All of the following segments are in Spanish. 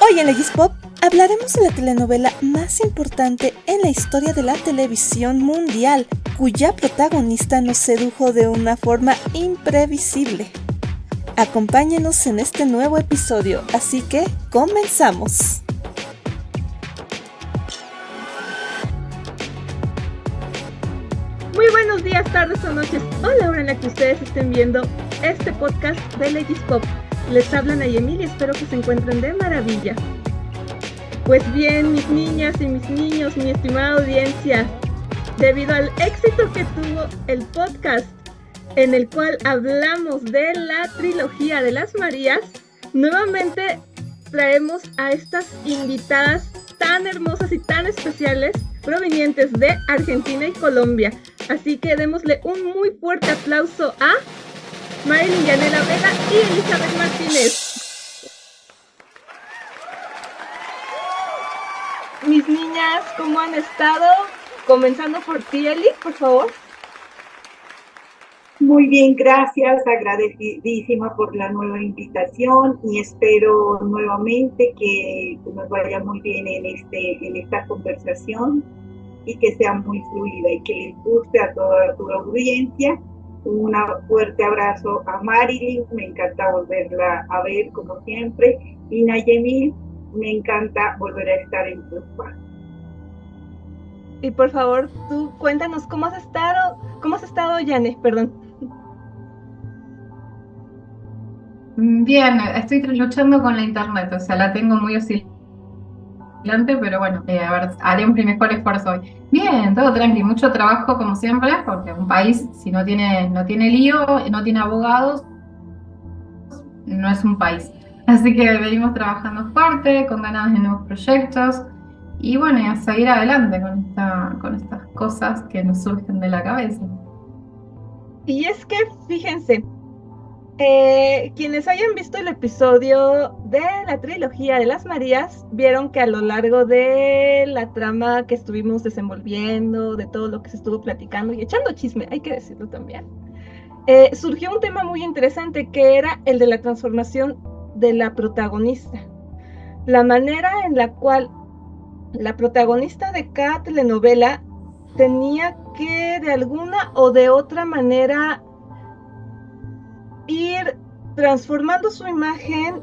Hoy en Legis Pop hablaremos de la telenovela más importante en la historia de la televisión mundial, cuya protagonista nos sedujo de una forma imprevisible. Acompáñenos en este nuevo episodio, así que comenzamos. Muy buenos días, tardes o noches, o la hora en la que ustedes estén viendo este podcast de Legis Pop. Les habla Nayemil y espero que se encuentren de maravilla. Pues bien, mis niñas y mis niños, mi estimada audiencia, debido al éxito que tuvo el podcast en el cual hablamos de la trilogía de las Marías, nuevamente traemos a estas invitadas tan hermosas y tan especiales provenientes de Argentina y Colombia. Así que démosle un muy fuerte aplauso a Marilyn Yanela Vega y Elizabeth Martínez. Mis niñas, ¿cómo han estado? Comenzando por ti, Eli, por favor. Muy bien, gracias, agradecidísima por la nueva invitación y espero nuevamente que nos vaya muy bien en esta conversación y que sea muy fluida y que les guste a toda tu audiencia. Un fuerte abrazo a Marilyn, me encanta volverla a ver como siempre, y Nayemil, me encanta volver a estar en tu espacio. Y por favor, tú cuéntanos cómo has estado, Yane, perdón. Bien, estoy luchando con la internet, o sea, la tengo muy oscilante, pero bueno, a ver, haré un mejor esfuerzo hoy. Bien, todo tranqui, mucho trabajo como siempre, porque un país, si no tiene lío, no tiene abogados, no es un país. Así que venimos trabajando fuerte, con ganas de nuevos proyectos, y bueno, y a seguir adelante con estas cosas que nos surgen de la cabeza. Y es que, fíjense, quienes hayan visto el episodio de la trilogía de las Marías, vieron que a lo largo de la trama que estuvimos desenvolviendo, de todo lo que se estuvo platicando y echando chisme, hay que decirlo también, surgió un tema muy interesante que era el de la transformación de la protagonista. La manera en la cual la protagonista de cada telenovela tenía que de alguna o de otra manera ir transformando su imagen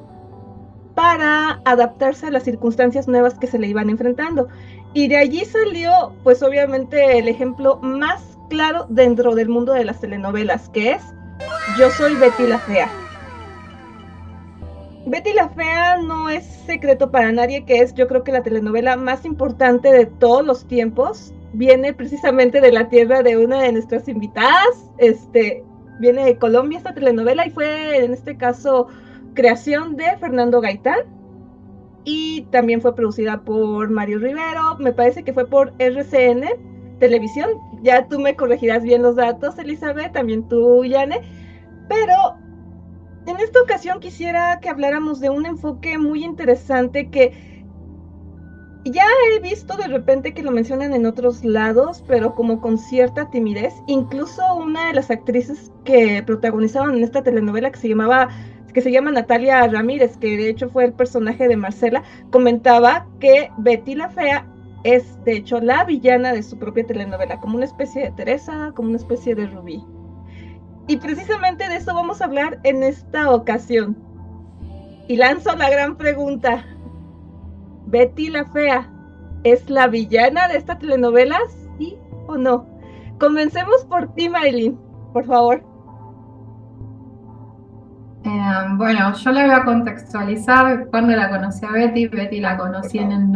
para adaptarse a las circunstancias nuevas que se le iban enfrentando. Y de allí salió, pues obviamente, el ejemplo más claro dentro del mundo de las telenovelas, que es Yo soy Betty la Fea. Betty la Fea no es secreto para nadie que es, yo creo que la telenovela más importante de todos los tiempos. Viene precisamente de la tierra de una de nuestras invitadas, viene de Colombia esta telenovela y fue en este caso creación de Fernando Gaitán y también fue producida por Mario Rivero, me parece que fue por RCN Televisión, ya tú me corregirás bien los datos, Elizabeth, también tú, Yane, pero en esta ocasión quisiera que habláramos de un enfoque muy interesante que ya he visto de repente que lo mencionan en otros lados, pero como con cierta timidez. Incluso una de las actrices que protagonizaban en esta telenovela que se llama Natalia Ramírez, que de hecho fue el personaje de Marcela, comentaba que Betty la Fea es de hecho la villana de su propia telenovela, como una especie de Teresa, como una especie de Rubí. Y precisamente de eso vamos a hablar en esta ocasión. Y lanzo la gran pregunta. ¿Betty la Fea es la villana de esta telenovela? ¿Sí o no? Comencemos por ti, Marilyn, por favor. Bueno, yo la voy a contextualizar cuando la conocí a Betty. Betty la conocí en el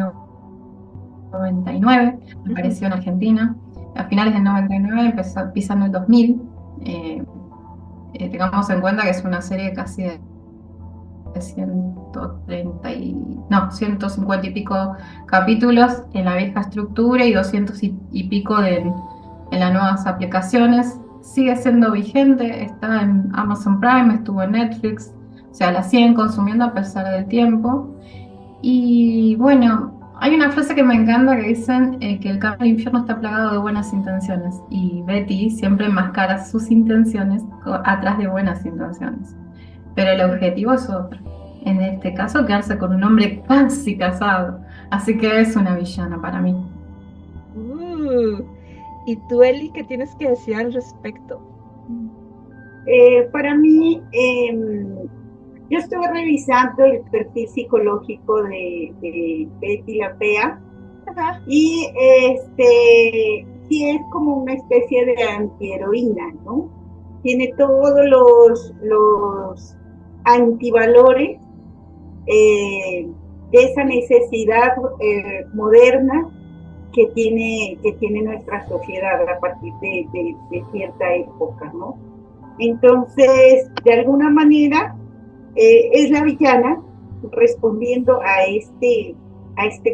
99, apareció en Argentina. A finales del 99, empieza en el 2000. Tengamos en cuenta que es una serie casi de 150 y pico capítulos en la vieja estructura y 200 y pico en las nuevas aplicaciones. Sigue siendo vigente, está en Amazon Prime, estuvo en Netflix, o sea, la siguen consumiendo a pesar del tiempo. Y bueno, hay una frase que me encanta que dicen que el camino al infierno está plagado de buenas intenciones, y Betty siempre enmascara sus intenciones atrás de buenas intenciones, pero el objetivo es otro. en este caso, quedarse con un hombre casi casado. Así que es una villana para mí. ¿Y tú, Eli, qué tienes que decir al respecto? Para mí, yo estuve revisando el perfil psicológico de Betty la Fea. Ajá. Y sí es como una especie de antiheroína, ¿no? Tiene todos los antivalores de esa necesidad moderna que tiene nuestra sociedad a partir de cierta época, ¿no? Entonces, de alguna manera, es la villana respondiendo a este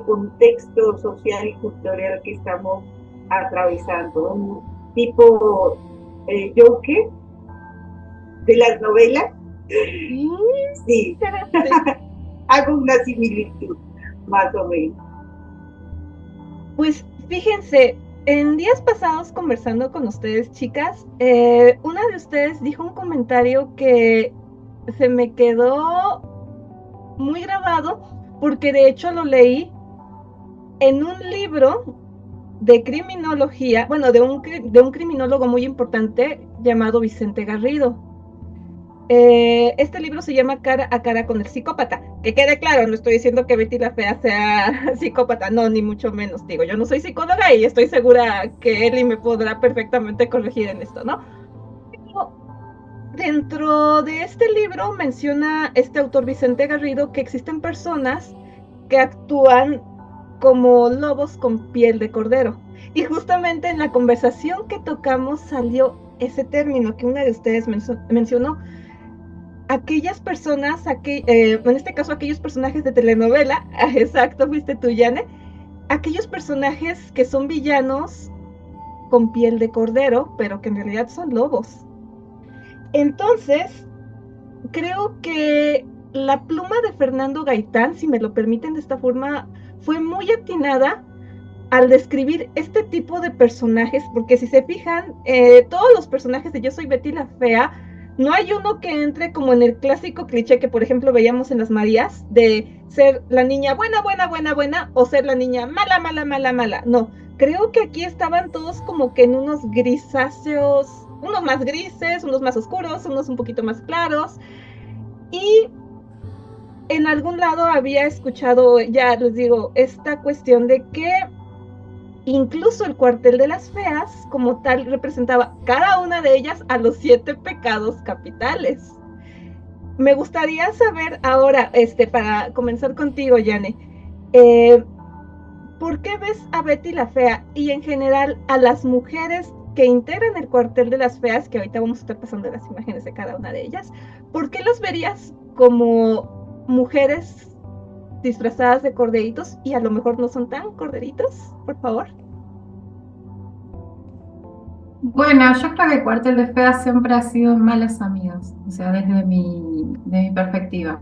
contexto social y cultural que estamos atravesando. Un tipo Joker de las novelas. Sí, hago una similitud, más o menos. Pues fíjense, en días pasados conversando con ustedes, chicas, una de ustedes dijo un comentario que se me quedó muy grabado, porque de hecho lo leí en un libro de criminología, bueno, de un criminólogo muy importante llamado Vicente Garrido. Este libro se llama Cara a cara con el psicópata. Que quede claro, no estoy diciendo que Betty la Fea sea psicópata, no, ni mucho menos. Digo, yo no soy psicóloga y estoy segura que Eli me podrá perfectamente corregir en esto, ¿no? Pero dentro de este libro menciona este autor Vicente Garrido que existen personas que actúan como lobos con piel de cordero. Y justamente en la conversación que tocamos salió ese término que una de ustedes mencionó. Aquellas personas, en este caso aquellos personajes de telenovela, exacto, fuiste tú, Yane, aquellos personajes que son villanos con piel de cordero, pero que en realidad son lobos. Entonces, creo que la pluma de Fernando Gaitán, si me lo permiten de esta forma, fue muy atinada al describir este tipo de personajes, porque si se fijan, todos los personajes de Yo soy Betty la Fea, no hay uno que entre como en el clásico cliché que, por ejemplo, veíamos en Las Marías, de ser la niña buena, buena, buena, buena, o ser la niña mala, mala, mala, mala. No, creo que aquí estaban todos como que en unos grisáceos, unos más grises, unos más oscuros, unos un poquito más claros. Y en algún lado había escuchado, ya les digo, esta cuestión de que incluso el cuartel de las feas, como tal, representaba cada una de ellas a los 7 pecados capitales. Me gustaría saber ahora, para comenzar contigo, Yane, ¿por qué ves a Betty la Fea y en general a las mujeres que integran el cuartel de las feas, que ahorita vamos a estar pasando las imágenes de cada una de ellas, ¿por qué los verías como mujeres disfrazadas de corderitos y a lo mejor no son tan corderitos, por favor? Bueno, yo creo que el cuartel de feas siempre ha sido malas amigas, o sea, desde mi perspectiva.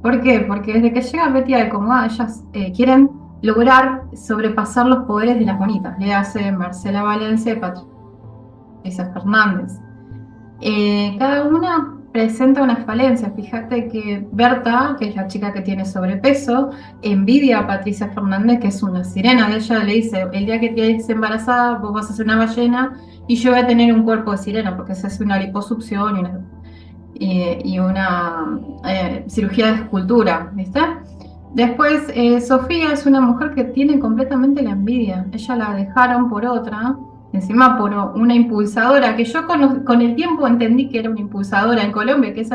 ¿Por qué? Porque desde que llega Betty a Alcomoda, ellas quieren lograr sobrepasar los poderes de las bonitas. Le hace Marcela Valencia y Patricia Fernández. Cada una presenta una falencia. Fíjate que Berta, que es la chica que tiene sobrepeso, envidia a Patricia Fernández, que es una sirena. De ella le dice, el día que quedes embarazada, vos vas a ser una ballena y yo voy a tener un cuerpo de sirena, porque se hace una liposucción y una cirugía de escultura, ¿viste? Después, Sofía es una mujer que tiene completamente la envidia. Ella la dejaron por otra, encima por una impulsadora, que yo con el tiempo entendí que era una impulsadora en Colombia, que es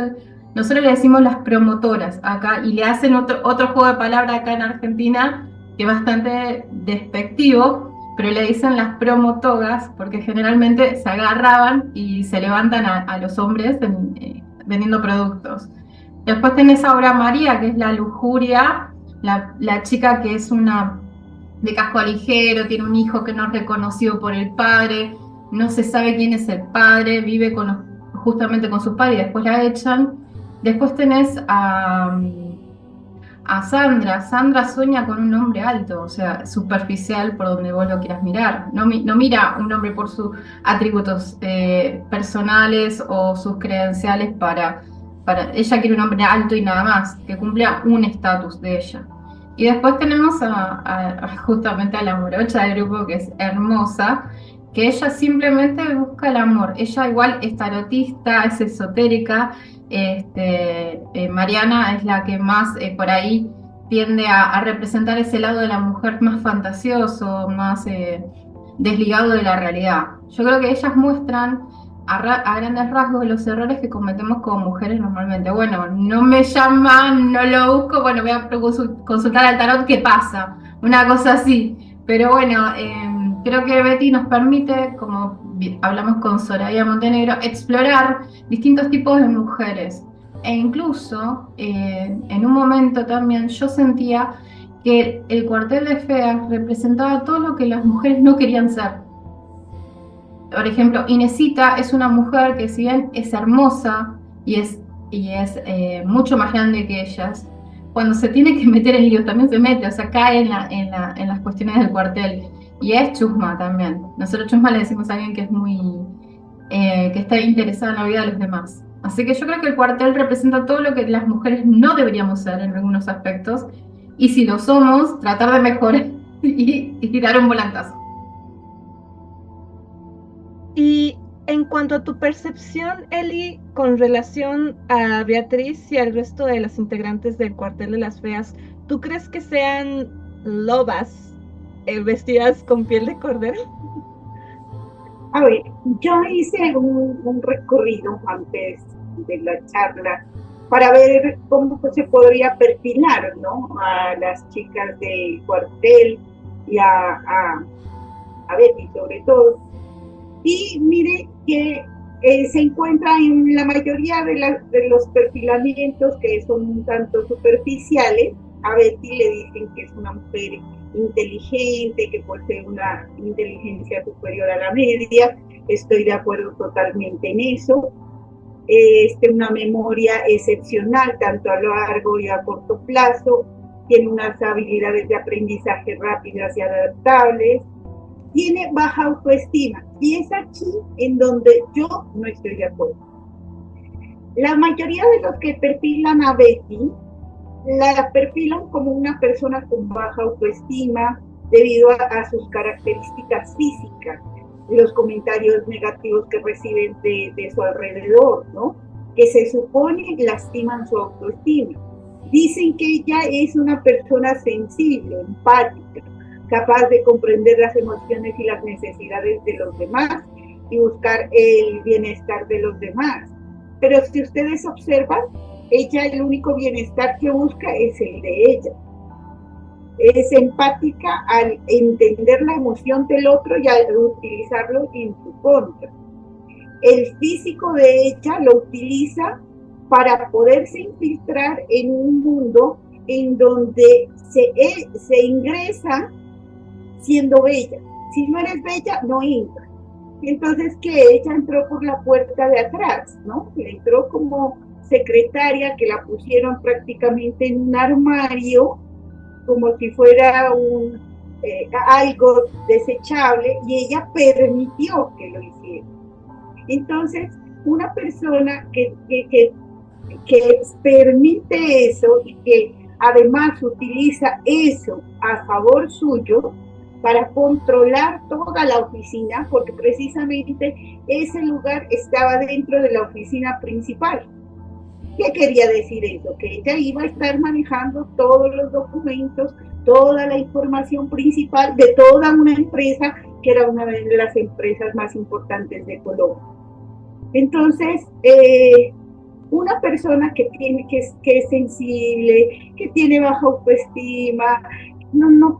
nosotros le decimos las promotoras acá, y le hacen otro juego de palabras acá en Argentina, que es bastante despectivo, pero le dicen las promotogas, porque generalmente se agarraban y se levantan a los hombres vendiendo productos. Después tenés ahora a María, que es la lujuria, la chica que es una de casco ligero, tiene un hijo que no es reconocido por el padre, no se sabe quién es el padre, vive justamente con su padre y después la echan. Después tenés a Sandra. Sandra sueña con un hombre alto, o sea, superficial por donde vos lo quieras mirar. No mira un hombre por sus atributos personales o sus credenciales para ella quiere un hombre alto y nada más, que cumpla un estatus de ella. Y después tenemos justamente a la morocha del grupo, que es hermosa, que ella simplemente busca el amor. Ella igual es tarotista, es esotérica. Mariana es la que más por ahí tiende a representar ese lado de la mujer más fantasioso, más desligado de la realidad. Yo creo que ellas muestran a grandes rasgos los errores que cometemos como mujeres normalmente. Bueno, no me llaman, no lo busco, bueno, voy a consultar al tarot qué pasa, una cosa así. Pero bueno, creo que Betty nos permite, como hablamos con Soraya Montenegro, explorar distintos tipos de mujeres. E incluso, en un momento también yo sentía que el cuartel de Feas representaba todo lo que las mujeres no querían ser. Por ejemplo, Inesita es una mujer que, si bien es hermosa y es mucho más grande que ellas, cuando se tiene que meter en líos también se mete, o sea, cae en las cuestiones del cuartel. Y es chusma también. Nosotros chusma le decimos a alguien que es que está interesada en la vida de los demás. Así que yo creo que el cuartel representa todo lo que las mujeres no deberíamos ser en algunos aspectos. Y si lo somos, tratar de mejorar y dar un volantazo. Y en cuanto a tu percepción, Eli, con relación a Beatriz y al resto de las integrantes del Cuartel de las Feas, ¿tú crees que sean lobas vestidas con piel de cordero? A ver, yo hice un recorrido antes de la charla para ver cómo se podría perfilar, ¿no?, a las chicas del cuartel y a Betty sobre todo. Y mire que se encuentra en la mayoría de los perfilamientos, que son un tanto superficiales. A Betty le dicen que es una mujer inteligente, que posee una inteligencia superior a la media. Estoy de acuerdo totalmente en eso. Una memoria excepcional, tanto a largo y a corto plazo. Tiene unas habilidades de aprendizaje rápidas y adaptables. Tiene baja autoestima, y es aquí en donde yo no estoy de acuerdo. La mayoría de los que perfilan a Betty la perfilan como una persona con baja autoestima debido a sus características físicas, los comentarios negativos que reciben de su alrededor, ¿no?, que se supone lastiman su autoestima. Dicen que ella es una persona sensible, empática, capaz de comprender las emociones y las necesidades de los demás y buscar el bienestar de los demás. Pero si ustedes observan, ella, el único bienestar que busca es el de ella. Es empática al entender la emoción del otro y al utilizarlo en su contra. El físico de ella lo utiliza para poderse infiltrar en un mundo en donde se ingresa siendo bella. Si no eres bella, no entra. Entonces, que ella entró por la puerta de atrás, ¿no? Entró como secretaria, que la pusieron prácticamente en un armario, como si fuera algo desechable, y ella permitió que lo hiciera. Entonces, una persona que permite eso y que además utiliza eso a favor suyo para controlar toda la oficina, porque precisamente ese lugar estaba dentro de la oficina principal. ¿Qué quería decir eso? Que ella iba a estar manejando todos los documentos, toda la información principal de toda una empresa que era una de las empresas más importantes de Colombia. Entonces, una persona que es sensible, que tiene baja autoestima, no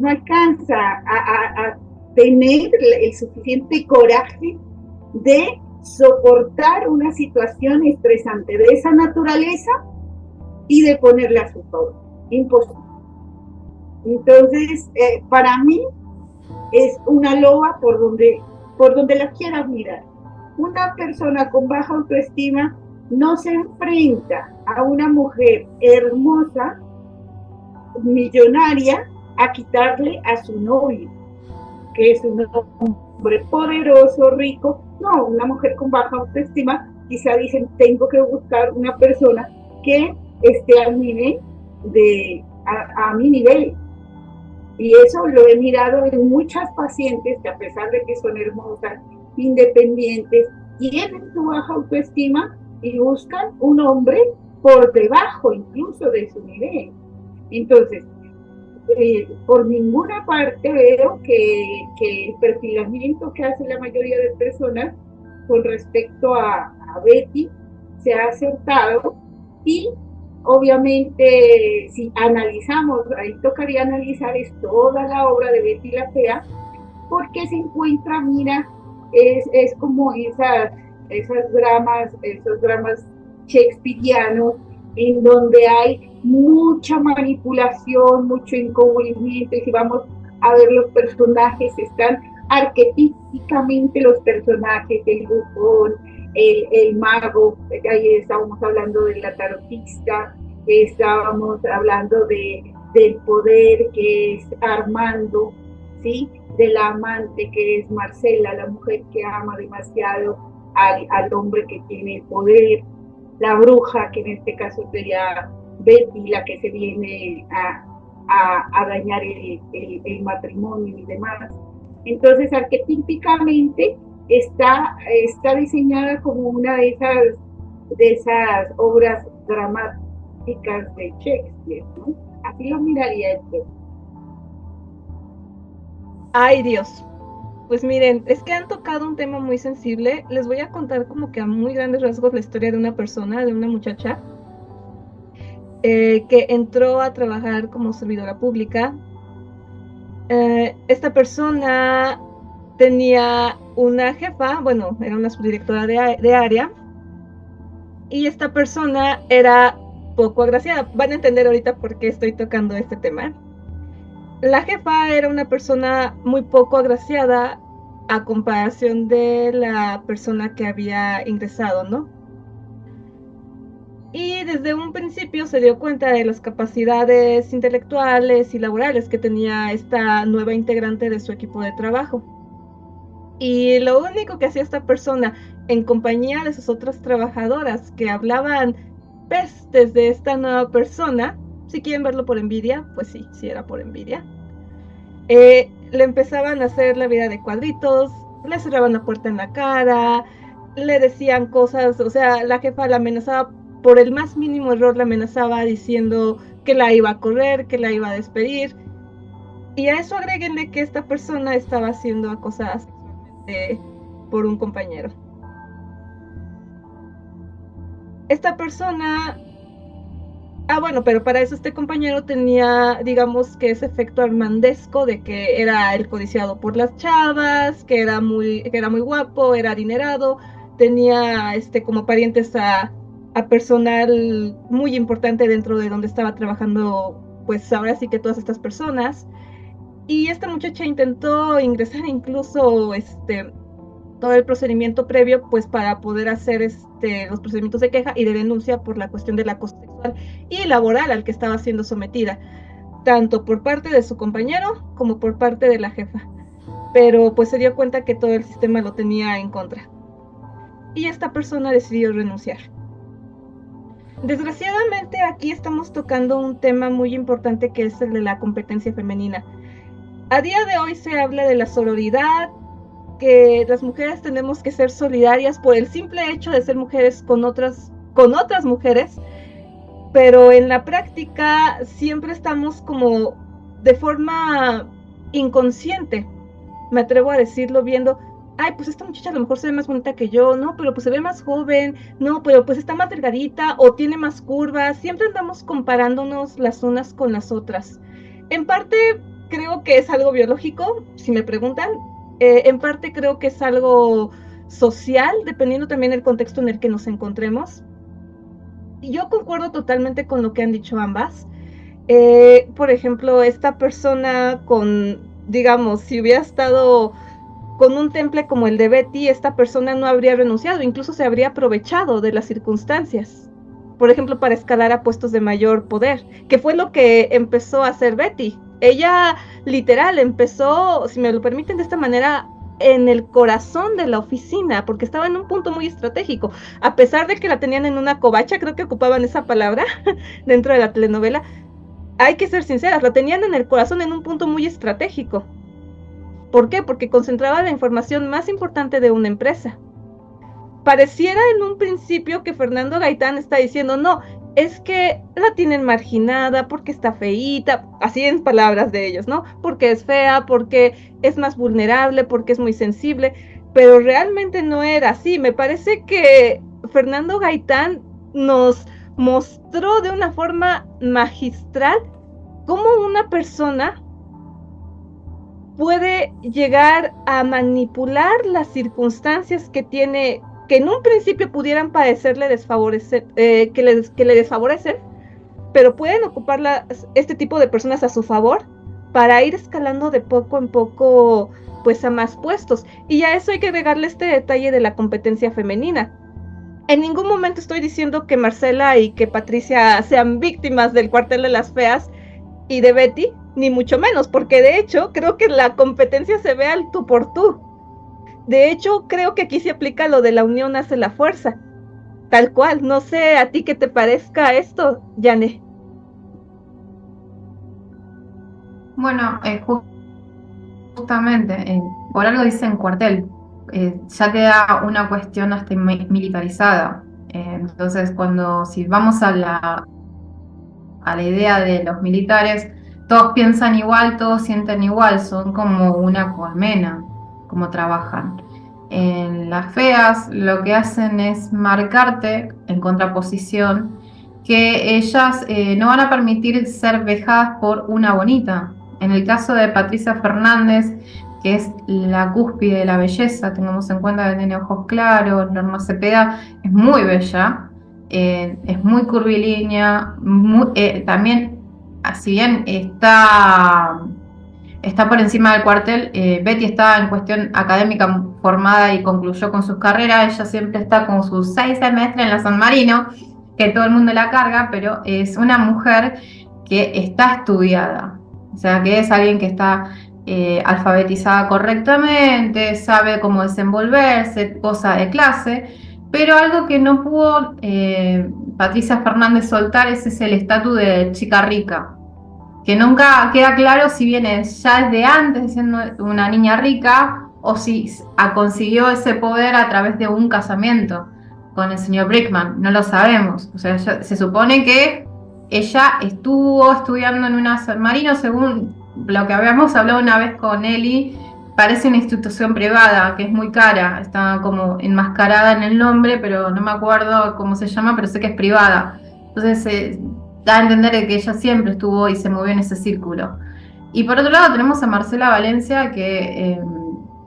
alcanza a tener el suficiente coraje de soportar una situación estresante de esa naturaleza y de ponerla a su favor. Imposible. Entonces, para mí es una loba por donde la quieras mirar. Una persona con baja autoestima no se enfrenta a una mujer hermosa, millonaria, a quitarle a su novio, que es un hombre poderoso, rico. No, una mujer con baja autoestima quizá dicen, tengo que buscar una persona que esté al nivel a mi nivel. Y eso lo he mirado en muchas pacientes que, a pesar de que son hermosas, independientes, tienen su baja autoestima y buscan un hombre por debajo incluso de su nivel. Entonces, por ninguna parte veo que el perfilamiento que hace la mayoría de personas con respecto a Betty se ha acertado. Y obviamente, si analizamos, ahí tocaría analizar es toda la obra de Betty la Fea, porque se encuentra, mira, es como esos dramas shakespearianos, en donde hay mucha manipulación, mucho encubrimiento, y si vamos a ver los personajes, están arquetípicamente los personajes, el bufón, el mago, ahí estábamos hablando de la tarotista, estábamos hablando del poder que es Armando, ¿sí? De la amante que es Marcela, la mujer que ama demasiado al hombre que tiene poder, la bruja, que en este caso sería Betty, la que se viene a dañar el matrimonio y demás. Entonces, arquetípicamente está diseñada como una de esas obras dramáticas de Shakespeare, ¿no? Así lo miraría esto. Ay, Dios. Pues miren, es que han tocado un tema muy sensible. Les voy a contar como que a muy grandes rasgos la historia de una persona, de una muchacha, que entró a trabajar como servidora pública. Esta persona tenía una jefa, bueno, era una subdirectora de área, y esta persona era poco agraciada. Van a entender ahorita por qué estoy tocando este tema. La jefa era una persona muy poco agraciada a comparación de la persona que había ingresado, ¿no? Y desde un principio se dio cuenta de las capacidades intelectuales y laborales que tenía esta nueva integrante de su equipo de trabajo. Y lo único que hacía esta persona, en compañía de sus otras trabajadoras que hablaban pestes de esta nueva persona, si quieren verlo por envidia, pues sí era por envidia, le empezaban a hacer la vida de cuadritos, le cerraban la puerta en la cara, le decían cosas, o sea, la jefa la amenazaba por el más mínimo error, la amenazaba diciendo que la iba a correr, que la iba a despedir. Y a eso agréguenle que esta persona estaba siendo acosada sexualmente por un compañero. Esta persona... bueno, pero para eso este compañero tenía, digamos, que ese efecto armandesco de que era el codiciado por las chavas, que era muy guapo, era adinerado, tenía como parientes a personal muy importante dentro de donde estaba trabajando, pues ahora sí que todas estas personas. Y esta muchacha intentó ingresar incluso todo el procedimiento previo, pues para poder hacer los procedimientos de queja y de denuncia por la cuestión del acoso sexual y laboral al que estaba siendo sometida, tanto por parte de su compañero como por parte de la jefa. Pero pues se dio cuenta que todo el sistema lo tenía en contra. Y esta persona decidió renunciar. Desgraciadamente aquí estamos tocando un tema muy importante, que es el de la competencia femenina. A día de hoy se habla de la sororidad, que las mujeres tenemos que ser solidarias por el simple hecho de ser mujeres con otras mujeres, pero en la práctica siempre estamos como de forma inconsciente, me atrevo a decirlo, viendo, ay, pues esta muchacha a lo mejor se ve más bonita que yo, no, pero pues se ve más joven, no, pero pues está más delgadita o tiene más curvas. Siempre andamos comparándonos las unas con las otras. En parte creo que es algo biológico, si me preguntan. En parte creo que es algo social, dependiendo también del contexto en el que nos encontremos. Y yo concuerdo totalmente con lo que han dicho ambas. Por ejemplo, esta persona digamos, si hubiera estado con un temple como el de Betty, esta persona no habría renunciado, incluso se habría aprovechado de las circunstancias. Por ejemplo, para escalar a puestos de mayor poder, que fue lo que empezó a hacer Betty. Ella literal empezó, si me lo permiten de esta manera, en el corazón de la oficina, porque estaba en un punto muy estratégico. A pesar de que la tenían en una covacha, creo que ocupaban esa palabra dentro de la telenovela, hay que ser sinceras, la tenían en el corazón en un punto muy estratégico. ¿Por qué? Porque concentraba la información más importante de una empresa. Pareciera en un principio que Fernando Gaitán está diciendo, no, es que la tienen marginada porque está feíta, así en palabras de ellos, ¿no? Porque es fea, porque es más vulnerable, porque es muy sensible, pero realmente no era así. Me parece que Fernando Gaitán nos mostró de una forma magistral cómo una persona puede llegar a manipular las circunstancias que tiene, que en un principio pudieran parecerle desfavorecer, que le desfavorecen, pero pueden ocupar este tipo de personas a su favor para ir escalando de poco en poco, pues, a más puestos. Y a eso hay que agregarle este detalle de la competencia femenina. En ningún momento estoy diciendo que Marcela y que Patricia sean víctimas del cuartel de las feas y de Betty, ni mucho menos, porque de hecho creo que la competencia se ve al tú por tú. De hecho, creo que aquí se aplica lo de la unión hace la fuerza. Tal cual. No sé a ti qué te parezca esto, Yane. Bueno, justamente, por algo dicen cuartel, ya queda una cuestión hasta militarizada. Entonces, si vamos a la idea de los militares, todos piensan igual, todos sienten igual, son como una colmena, como trabajan. En las feas lo que hacen es marcarte en contraposición que ellas no van a permitir ser vejadas por una bonita. En el caso de Patricia Fernández, que es la cúspide de la belleza, tengamos en cuenta que tiene ojos claros, Norma Cepeda es muy bella, es muy curvilínea, también, si bien está por encima del cuartel, Betty está en cuestión académica formada y concluyó con sus carreras, ella siempre está con sus 6 semestres en la San Marino, que todo el mundo la carga, pero es una mujer que está estudiada, o sea, que es alguien que está alfabetizada correctamente, sabe cómo desenvolverse, cosa de clase, pero algo que no pudo Patricia Fernández soltar es el estatus de chica rica, que nunca queda claro si viene ya desde antes siendo una niña rica o si consiguió ese poder a través de un casamiento con el señor Brickman, no lo sabemos. O sea, se supone que ella estuvo estudiando en una San Marino, según lo que habíamos hablado una vez con Eli, parece una institución privada, que es muy cara, está como enmascarada en el nombre, pero no me acuerdo cómo se llama, pero sé que es privada. Entonces da a entender que ella siempre estuvo y se movió en ese círculo. Y por otro lado tenemos a Marcela Valencia, que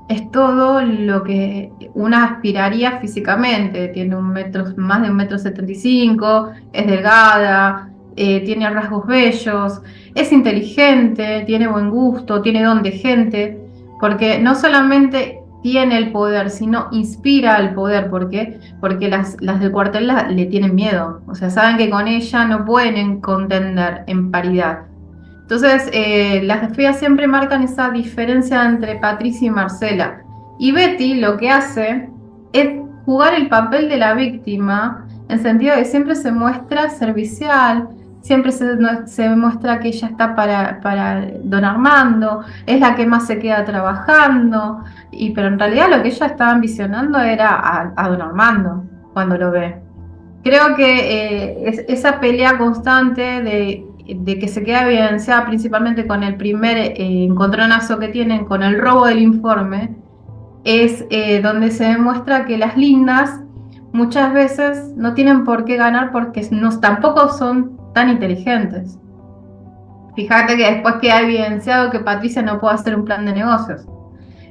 es todo lo que una aspiraría físicamente. Tiene más de 1,75 m, es delgada, tiene rasgos bellos, es inteligente, tiene buen gusto, tiene don de gente, porque no solamente tiene el poder, sino inspira el poder. ¿Por qué? Porque las del cuartel le tienen miedo, o sea, saben que con ella no pueden contender en paridad. Entonces, las feas siempre marcan esa diferencia entre Patricia y Marcela. Y Betty lo que hace es jugar el papel de la víctima, en sentido de que siempre se muestra servicial, siempre se muestra que ella está para don Armando, es la que más se queda trabajando, pero en realidad lo que ella estaba ambicionando era a don Armando cuando lo ve. Creo que esa pelea constante de que se queda evidenciada principalmente con el primer encontronazo que tienen con el robo del informe, es donde se demuestra que las lindas muchas veces no tienen por qué ganar porque tampoco son tan inteligentes. Fíjate que después queda evidenciado que Patricia no puede hacer un plan de negocios.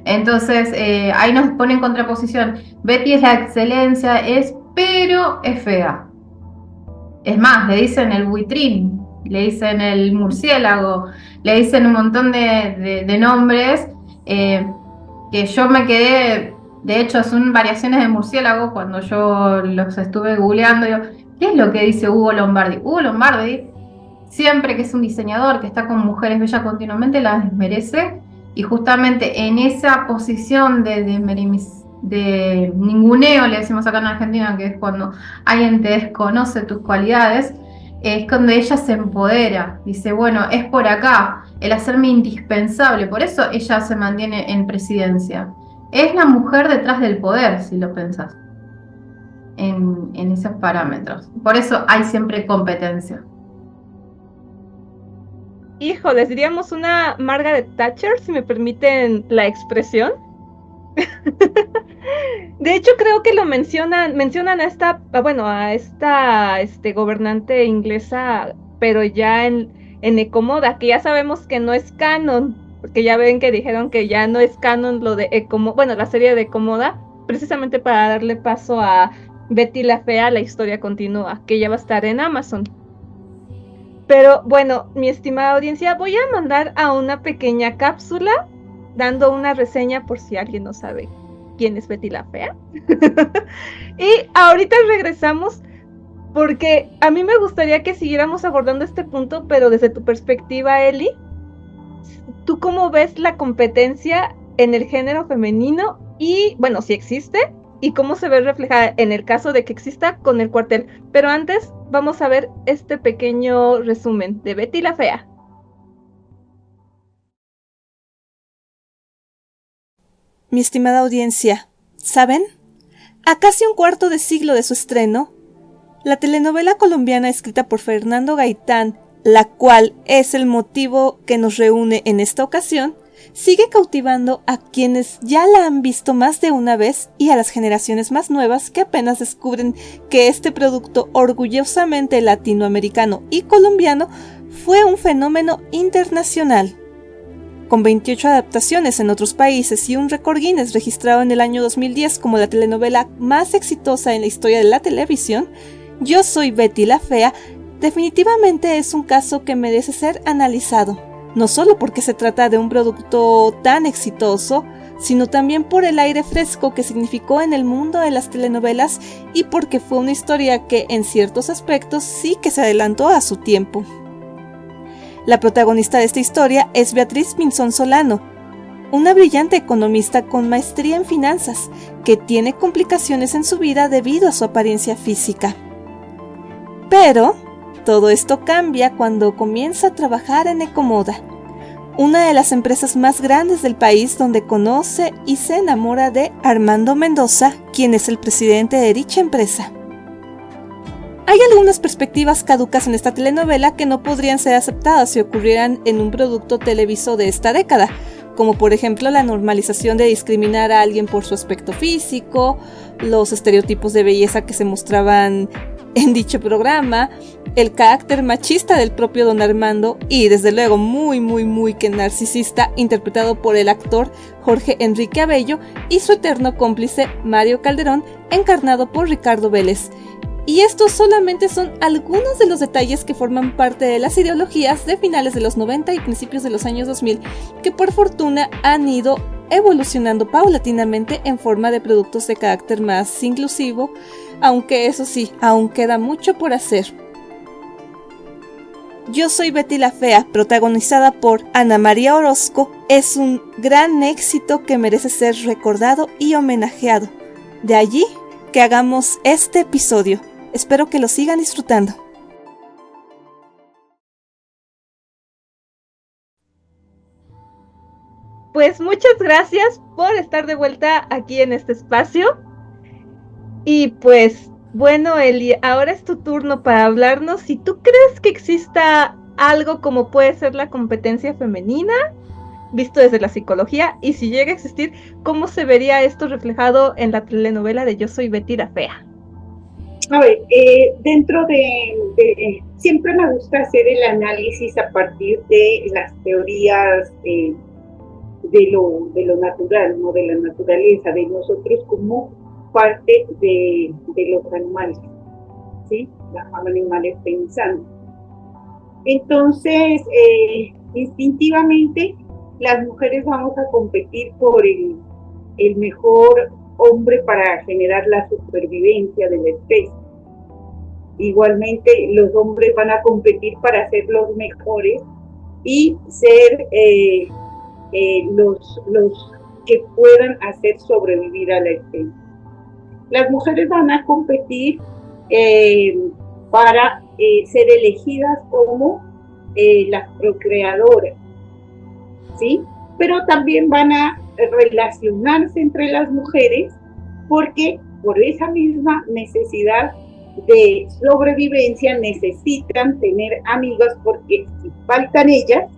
Entonces ahí nos pone en contraposición. Betty es la excelencia, pero es fea. Es más, le dicen el buitrín, le dicen el murciélago, le dicen un montón de nombres que yo me quedé. De hecho, son variaciones de murciélago. Cuando yo los estuve googleando, digo, ¿qué es lo que dice Hugo Lombardi? Hugo Lombardi, siempre que es un diseñador que está con mujeres bellas continuamente, las desmerece Y justamente en esa posición de ninguneo, le decimos acá en Argentina, que es cuando alguien te desconoce tus cualidades, es cuando ella se empodera, dice, bueno, es por acá, el hacerme indispensable, por eso ella se mantiene en presidencia. Es la mujer detrás del poder, si lo pensás, en esos parámetros. Por eso hay siempre competencia. Híjoles, diríamos una Margaret Thatcher, si me permiten la expresión. De hecho, creo que lo mencionan a esta, gobernante inglesa, pero ya en Ecomoda, que ya sabemos que no es canon, porque ya ven que dijeron que ya no es canon lo de la serie de Ecomoda, precisamente para darle paso a Betty la Fea, la historia continúa, que ya va a estar en Amazon. Pero bueno, mi estimada audiencia, voy a mandar a una pequeña cápsula dando una reseña por si alguien no sabe quién es Betty la Fea. Y ahorita regresamos porque a mí me gustaría que siguiéramos abordando este punto, pero desde tu perspectiva, Eli, ¿tú cómo ves la competencia en el género femenino? Y bueno, si existe, y cómo se ve reflejada en el caso de que exista con el cuartel. Pero antes vamos a ver este pequeño resumen de Betty la Fea. Mi estimada audiencia, ¿saben? A casi un cuarto de siglo de su estreno, la telenovela colombiana escrita por Fernando Gaitán, la cual es el motivo que nos reúne en esta ocasión, sigue cautivando a quienes ya la han visto más de una vez y a las generaciones más nuevas que apenas descubren que este producto orgullosamente latinoamericano y colombiano fue un fenómeno internacional. Con 28 adaptaciones en otros países y un récord Guinness registrado en el año 2010 como la telenovela más exitosa en la historia de la televisión, Yo soy Betty la Fea definitivamente es un caso que merece ser analizado, no solo porque se trata de un producto tan exitoso, sino también por el aire fresco que significó en el mundo de las telenovelas y porque fue una historia que en ciertos aspectos sí que se adelantó a su tiempo. La protagonista de esta historia es Beatriz Pinzón Solano, una brillante economista con maestría en finanzas, que tiene complicaciones en su vida debido a su apariencia física. Pero todo esto cambia cuando comienza a trabajar en Ecomoda, una de las empresas más grandes del país, donde conoce y se enamora de Armando Mendoza, quien es el presidente de dicha empresa. Hay algunas perspectivas caducas en esta telenovela que no podrían ser aceptadas si ocurrieran en un producto televiso de esta década, como por ejemplo la normalización de discriminar a alguien por su aspecto físico, los estereotipos de belleza que se mostraban en dicho programa, el carácter machista del propio Don Armando y desde luego muy que narcisista, interpretado por el actor Jorge Enrique Abello, y su eterno cómplice Mario Calderón, encarnado por Ricardo Vélez. Y estos solamente son algunos de los detalles que forman parte de las ideologías de finales de los 90 y principios de los años 2000, que por fortuna han ido evolucionando paulatinamente en forma de productos de carácter más inclusivo, aunque eso sí, aún queda mucho por hacer. Yo soy Betty la Fea, protagonizada por Ana María Orozco, es un gran éxito que merece ser recordado y homenajeado. De allí que hagamos este episodio. Espero que lo sigan disfrutando. Pues muchas gracias por estar de vuelta aquí en este espacio. Y pues, bueno, Eli, ahora es tu turno para hablarnos si tú crees que exista algo como puede ser la competencia femenina, visto desde la psicología, y si llega a existir, ¿cómo se vería esto reflejado en la telenovela de Yo soy Betty la Fea? A ver, dentro de siempre me gusta hacer el análisis a partir de las teorías de lo natural, ¿no? De la naturaleza, de nosotros como parte de los animales, ¿sí? Los animales pensando. Entonces, instintivamente, las mujeres vamos a competir por el mejor hombre para generar la supervivencia de la especie. Igualmente, los hombres van a competir para ser los mejores y ser los que puedan hacer sobrevivir a la especie. Las mujeres van a competir para ser elegidas como las procreadoras, ¿sí? Pero también van a relacionarse entre las mujeres porque por esa misma necesidad de sobrevivencia necesitan tener amigas, porque si faltan ellas,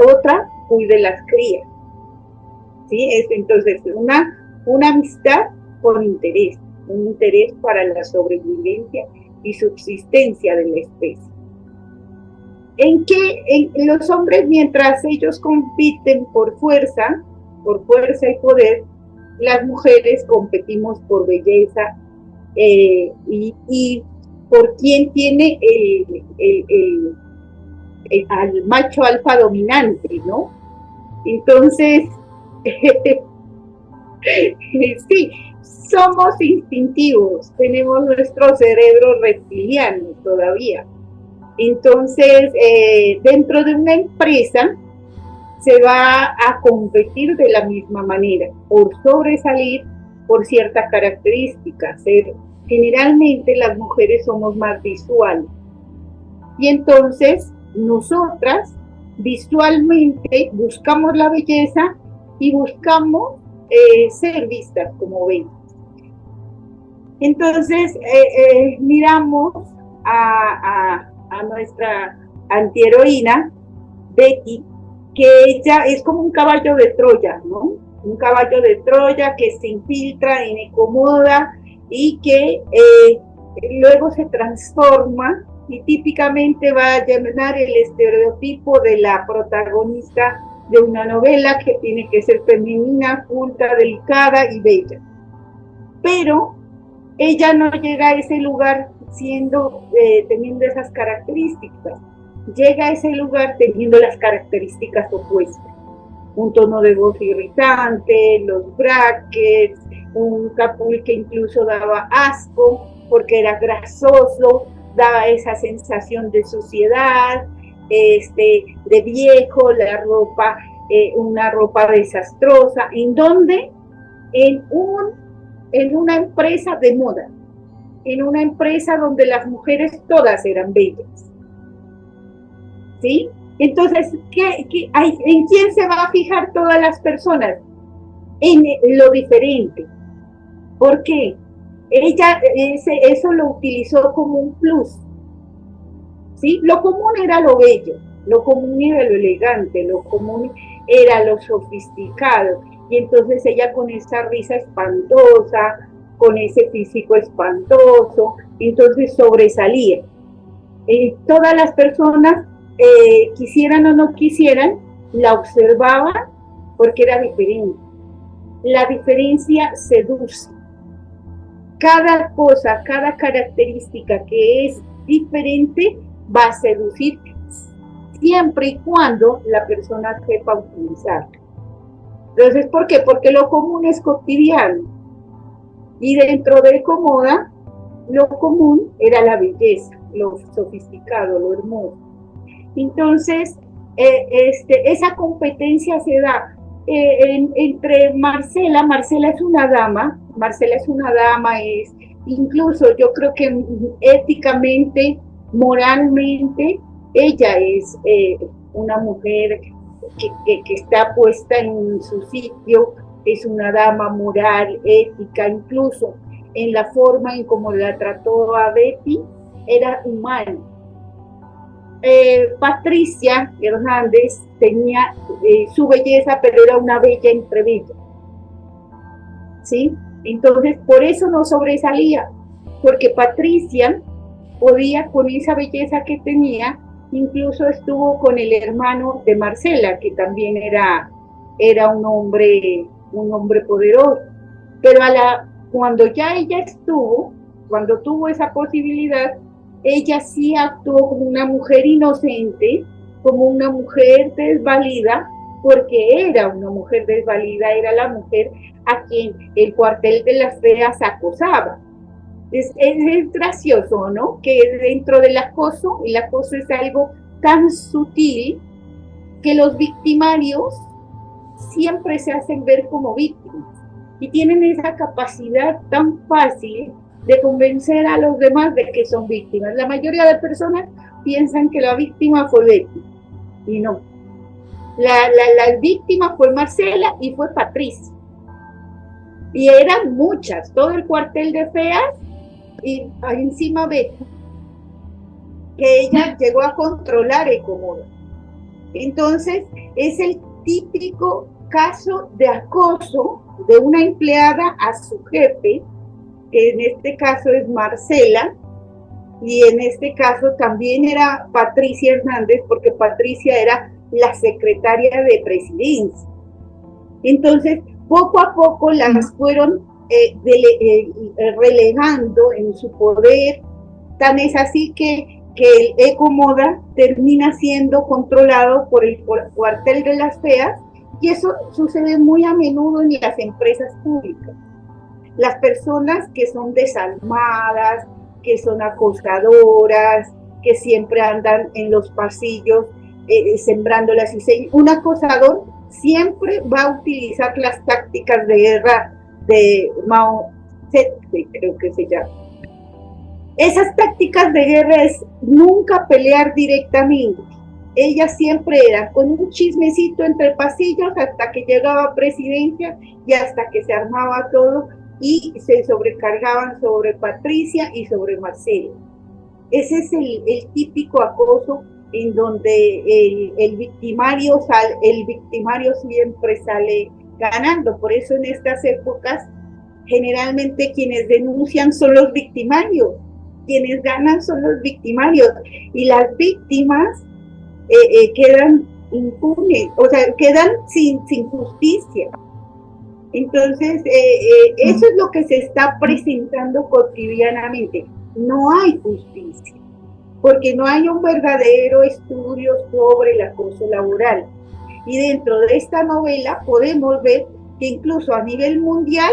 otra cuide las crías, ¿sí? Es entonces una amistad con interés, un interés para la sobrevivencia y subsistencia de la especie. En los hombres, mientras ellos compiten por fuerza y poder, las mujeres competimos por belleza y por quién tiene al macho alfa dominante, ¿no? Entonces, sí, somos instintivos, tenemos nuestro cerebro reptiliano todavía. Entonces, dentro de una empresa se va a competir de la misma manera, por sobresalir por ciertas características. Generalmente las mujeres somos más visuales. Y entonces, nosotras visualmente buscamos la belleza y buscamos ser vistas como bellas. Entonces, miramos a nuestra antiheroína, Betty, que ella es como un caballo de Troya, ¿no? Un caballo de Troya que se infiltra en Ecomoda y que luego se transforma y típicamente va a llenar el estereotipo de la protagonista de una novela que tiene que ser femenina, culta, delicada y bella. Pero ella no llega a ese lugar teniendo esas características. Llega a ese lugar teniendo las características opuestas. Un tono de voz irritante, los brackets, un capul que incluso daba asco porque era grasoso, daba esa sensación de suciedad, de viejo, la ropa, una ropa desastrosa. ¿En dónde? En una empresa de moda, en una empresa donde las mujeres todas eran bellas, ¿sí? Entonces, ¿en quién se va a fijar todas las personas? En lo diferente. ¿Por qué? Ella eso lo utilizó como un plus, ¿sí? Lo común era lo bello, lo común era lo elegante, lo común era lo sofisticado. Y entonces ella con esa risa espantosa, con ese físico espantoso, entonces sobresalía. Todas las personas, quisieran o no quisieran, la observaban porque era diferente. La diferencia seduce. Cada cosa, cada característica que es diferente va a seducir siempre y cuando la persona sepa utilizarla. Entonces, ¿por qué? Porque lo común es cotidiano. Y dentro de Comoda, lo común era la belleza, lo sofisticado, lo hermoso. Entonces, esa competencia se da entre Marcela es una dama, incluso yo creo que éticamente, moralmente, ella es una mujer que está puesta en su sitio, es una dama moral, ética, incluso en la forma en cómo la trató a Betty, era humana. Patricia Hernández tenía su belleza, pero era una bella entre bella, ¿sí? Entonces, por eso no sobresalía, porque Patricia podía, con esa belleza que tenía, incluso estuvo con el hermano de Marcela, que también era un hombre poderoso, pero cuando ya ella cuando tuvo esa posibilidad, ella sí actuó como una mujer inocente, como una mujer desvalida, porque era una mujer desvalida, era la mujer a quien el cuartel de las feas acosaba. Es gracioso, ¿no? Que dentro del acoso, el acoso es algo tan sutil que los victimarios siempre se hacen ver como víctimas y tienen esa capacidad tan fácil de convencer a los demás de que son víctimas. La mayoría de personas piensan que la víctima fue Betty y no. La víctima fue Marcela y fue Patricia. Y eran muchas, todo el cuartel de feas y ahí encima Betty, que ella llegó a controlar Ecomoda. Entonces, es el típico caso de acoso de una empleada a su jefe, que en este caso es Marcela, y en este caso también era Patricia Hernández, porque Patricia era la secretaria de presidencia. Entonces, poco a poco las fueron relegando en su poder, tan es así que el Ecomoda termina siendo controlado por el cuartel de las feas, y eso sucede muy a menudo en las empresas públicas. Las personas que son desalmadas, que son acosadoras, que siempre andan en los pasillos sembrando la cizaña. Un acosador siempre va a utilizar las tácticas de guerra de Mao Zedong, creo que se llama. Esas tácticas de guerra es nunca pelear directamente. Ellas siempre eran con un chismecito entre pasillos hasta que llegaba a presidencia y hasta que se armaba todo y se sobrecargaban sobre Patricia y sobre Marcelo. Ese es el típico acoso en donde el victimario siempre sale ganando. Por eso en estas épocas generalmente quienes denuncian son los victimarios, quienes ganan son los victimarios, y las víctimas quedan impunes, o sea, quedan sin justicia. Entonces, eso es lo que se está presentando cotidianamente. No hay justicia, porque no hay un verdadero estudio sobre el acoso laboral. Y dentro de esta novela podemos ver que incluso a nivel mundial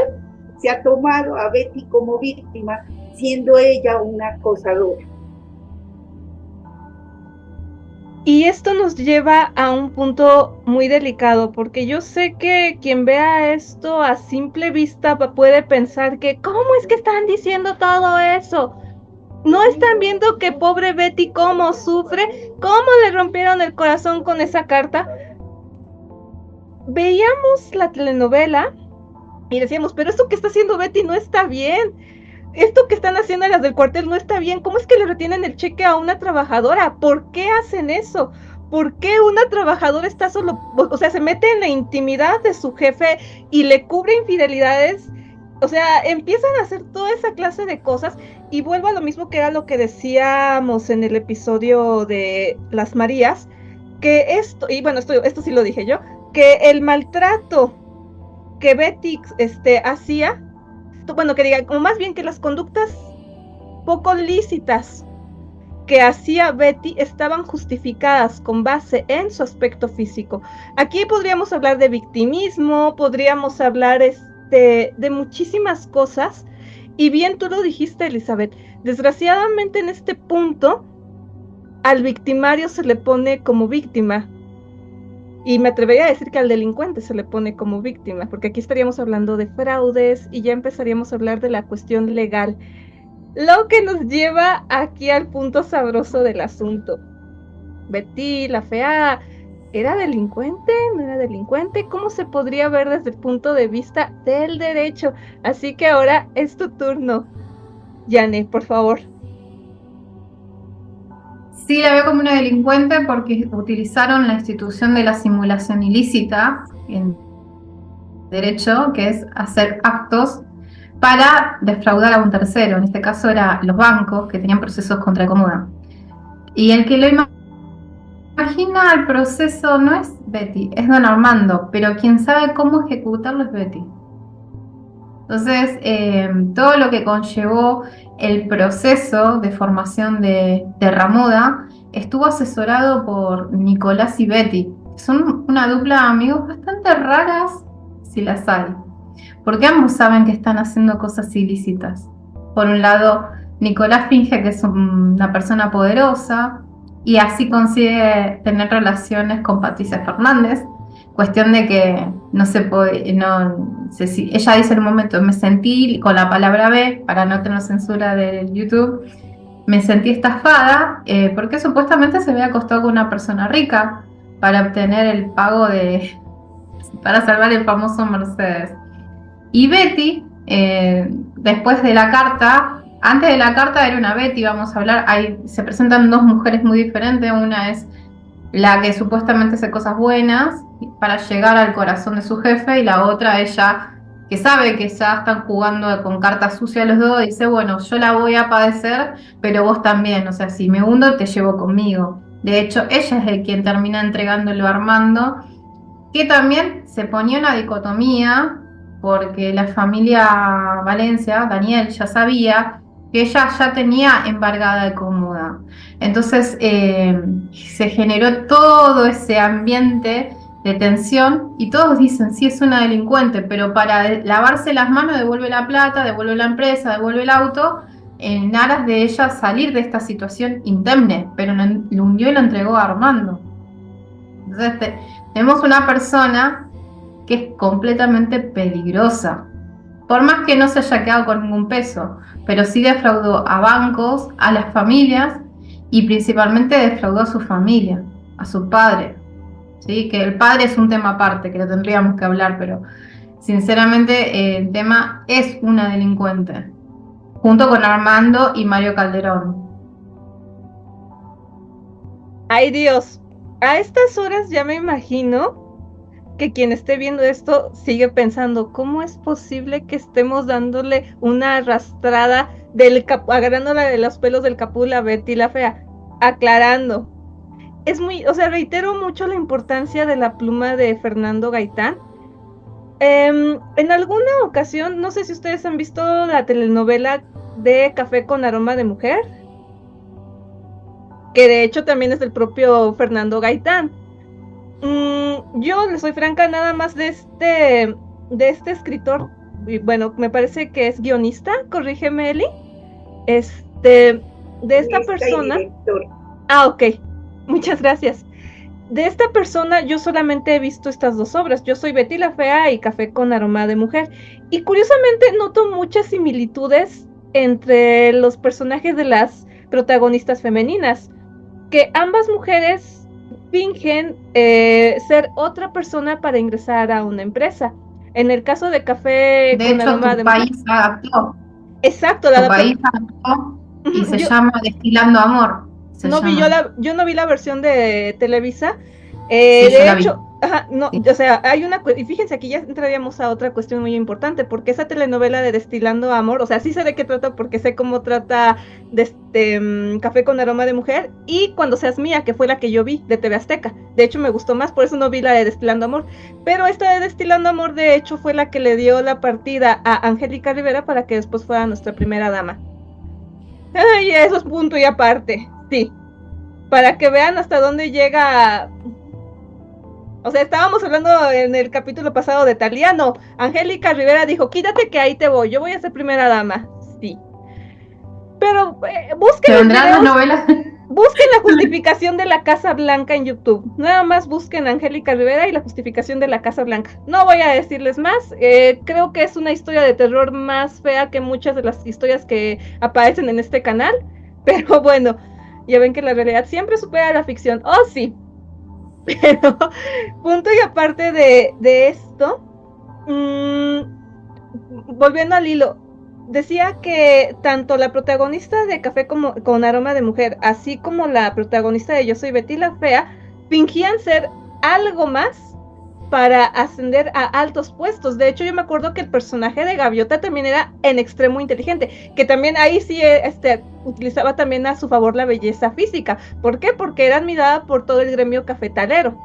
se ha tomado a Betty como víctima, siendo ella una acosadora. Y esto nos lleva a un punto muy delicado, porque yo sé que quien vea esto a simple vista puede pensar que ¿cómo es que están diciendo todo eso? ¿No están viendo que pobre Betty cómo sufre? ¿Cómo le rompieron el corazón con esa carta? Veíamos la telenovela y decíamos, pero esto que está haciendo Betty no está bien. Esto que están haciendo las del cuartel no está bien. ¿Cómo es que le retienen el cheque a una trabajadora? ¿Por qué hacen eso? ¿Por qué una trabajadora está solo, o sea, se mete en la intimidad de su jefe y le cubre infidelidades? O sea, empiezan a hacer toda esa clase de cosas, y vuelvo a lo mismo que era lo que decíamos en el episodio de las Marías, que esto, y bueno, esto sí lo dije yo, que el maltrato que Betty hacía, bueno, que diga, como más bien que las conductas poco lícitas que hacía Betty estaban justificadas con base en su aspecto físico. Aquí podríamos hablar de victimismo, podríamos hablar de muchísimas cosas, y bien tú lo dijiste, Elizabeth, desgraciadamente en este punto al victimario se le pone como víctima, y me atrevería a decir que al delincuente se le pone como víctima, porque aquí estaríamos hablando de fraudes y ya empezaríamos a hablar de la cuestión legal. Lo que nos lleva aquí al punto sabroso del asunto. Betty, la fea, ¿era delincuente? ¿No era delincuente? ¿Cómo se podría ver desde el punto de vista del derecho? Así que ahora es tu turno. Yane, por favor. Sí, la veo como una delincuente porque utilizaron la institución de la simulación ilícita en derecho, que es hacer actos para defraudar a un tercero. En este caso eran los bancos que tenían procesos contra Ecomoda. Y el que lo imagina el proceso no es Betty, es don Armando, pero quien sabe cómo ejecutarlo es Betty. Entonces, todo lo que conllevó el proceso de formación de Ramoda estuvo asesorado por Nicolás y Betty. Son una dupla de amigos bastante raras, si las hay, porque ambos saben que están haciendo cosas ilícitas. Por un lado, Nicolás finge que es una persona poderosa y así consigue tener relaciones con Patricia Fernández, Cuestión de que no se puede, no sé si ella dice en un momento, me sentí con la palabra B, para no tener censura de YouTube, me sentí estafada porque supuestamente se había acostado con una persona rica para obtener el pago para salvar el famoso Mercedes. Y Betty, después de la carta, antes de la carta era una Betty, vamos a hablar, se presentan dos mujeres muy diferentes, una es la que supuestamente hace cosas buenas para llegar al corazón de su jefe, y la otra, ella que sabe que ya están jugando con cartas sucias los dos, dice, bueno, yo la voy a padecer, pero vos también, o sea, si me hundo te llevo conmigo. De hecho, ella es el quien termina entregándolo a Armando, que también se ponía una dicotomía, porque la familia Valencia, Daniel, ya sabía que ella ya tenía embargada de Cómoda. Entonces se generó todo ese ambiente de tensión y todos dicen, sí, es una delincuente, pero para lavarse las manos devuelve la plata, devuelve la empresa, devuelve el auto, en aras de ella salir de esta situación indemne, pero lo hundió y lo entregó a Armando. Entonces tenemos una persona que es completamente peligrosa, por más que no se haya quedado con ningún peso, pero sí defraudó a bancos, a las familias, y principalmente defraudó a su familia, a su padre, ¿sí? Que el padre es un tema aparte, que lo tendríamos que hablar, pero sinceramente el tema es una delincuente, junto con Armando y Mario Calderón. Ay Dios, a estas horas ya me imagino que quien esté viendo esto sigue pensando, ¿cómo es posible que estemos dándole una arrastrada agarrándola de los pelos del capul a Betty la Fea? Aclarando. Es muy, o sea, reitero mucho la importancia de la pluma de Fernando Gaitán. En alguna ocasión, no sé si ustedes han visto la telenovela de Café con Aroma de Mujer, que de hecho también es del propio Fernando Gaitán. Yo le soy franca, nada más de este escritor, y bueno, me parece que es guionista, corrígeme Eli, de esta persona. Ah, ok, muchas gracias. De esta persona yo solamente he visto estas dos obras. Yo soy Betty la Fea y Café con Aroma de Mujer. Y curiosamente noto muchas similitudes entre los personajes de las protagonistas femeninas, que ambas mujeres fingen ser otra persona para ingresar a una empresa. En el caso de Café con Aroma de Mujer. De hecho, tu país adaptó. Exacto, tu país adaptó y se llama Destilando Amor. Yo no vi la versión de Televisa. De hecho, no, sí. O sea, hay y fíjense, aquí ya entraríamos a otra cuestión muy importante, porque esa telenovela de Destilando Amor, o sea, sí sé de qué trata, porque sé cómo trata de Café con Aroma de Mujer, y Cuando seas mía, que fue la que yo vi de TV Azteca. De hecho, me gustó más, por eso no vi la de Destilando Amor. Pero esta de Destilando Amor, de hecho, fue la que le dio la partida a Angélica Rivera para que después fuera nuestra primera dama. Ay, eso es punto y aparte. Sí, para que vean hasta dónde llega. O sea, estábamos hablando en el capítulo pasado de Thalía. No, Angélica Rivera dijo, quítate que ahí te voy, yo voy a ser primera dama. Sí. Pero busquen las novelas. Busquen la justificación de la Casa Blanca en YouTube. Nada más busquen Angélica Rivera y la justificación de la Casa Blanca. No voy a decirles más. Creo que es una historia de terror más fea que muchas de las historias que aparecen en este canal. Pero bueno, ya ven que la realidad siempre supera la ficción. Oh, sí. Pero, punto y aparte de esto, volviendo al hilo, decía que tanto la protagonista de Café con Aroma de Mujer, así como la protagonista de Yo soy Betty la Fea, fingían ser algo más para ascender a altos puestos. De hecho, yo me acuerdo que el personaje de Gaviota también era en extremo inteligente, que también ahí sí utilizaba también a su favor la belleza física. ¿Por qué? Porque era admirada por todo el gremio cafetalero,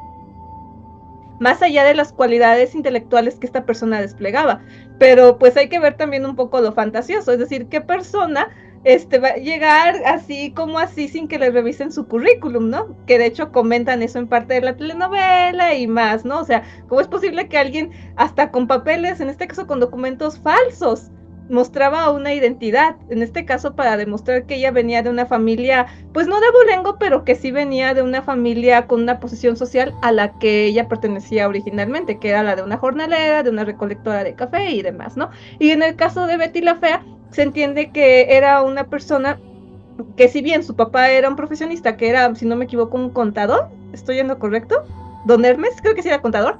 más allá de las cualidades intelectuales que esta persona desplegaba. Pero pues hay que ver también un poco lo fantasioso, es decir, qué persona va a llegar así como así sin que le revisen su currículum, ¿no? Que de hecho comentan eso en parte de la telenovela y más, ¿no? O sea, ¿cómo es posible que alguien hasta con papeles, en este caso con documentos falsos, mostraba una identidad, en este caso para demostrar que ella venía de una familia, pues no de abolengo, pero que sí venía de una familia con una posición social a la que ella pertenecía originalmente, que era la de una jornalera, de una recolectora de café y demás, ¿no? Y en el caso de Betty la Fea, se entiende que era una persona que, si bien su papá era un profesionista, que era, si no me equivoco, un contador, ¿estoy yendo correcto? Don Hermes, creo que sí era contador.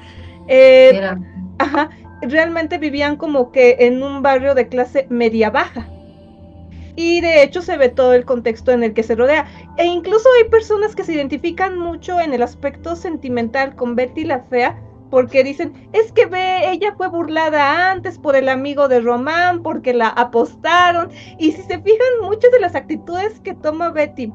Era, Ajá, realmente vivían como que en un barrio de clase media-baja. Y de hecho se ve todo el contexto en el que se rodea. E incluso hay personas que se identifican mucho en el aspecto sentimental con Betty la Fea, porque dicen, es que ve, ella fue burlada antes por el amigo de Román, porque la apostaron. Y si se fijan, muchas de las actitudes que toma Betty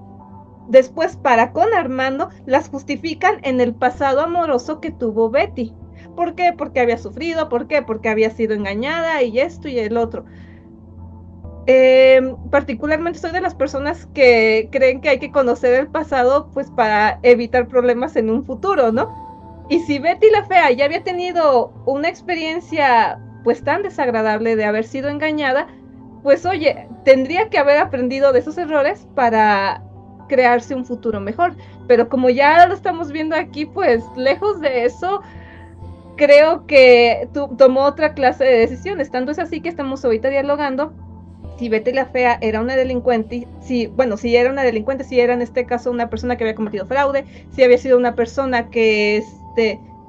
después para con Armando las justifican en el pasado amoroso que tuvo Betty. ¿Por qué? Porque había sufrido, ¿por qué? Porque había sido engañada y esto y el otro. Particularmente soy de las personas que creen que hay que conocer el pasado pues para evitar problemas en un futuro, ¿no? Y si Betty la Fea ya había tenido una experiencia pues tan desagradable de haber sido engañada, pues oye, tendría que haber aprendido de esos errores para crearse un futuro mejor. Pero como ya lo estamos viendo aquí, pues lejos de eso, creo que tomó otra clase de decisiones. Tanto es así que estamos ahorita dialogando si Betty la Fea era una delincuente, si, bueno, si era una delincuente, si era en este caso una persona que había cometido fraude, si había sido una persona que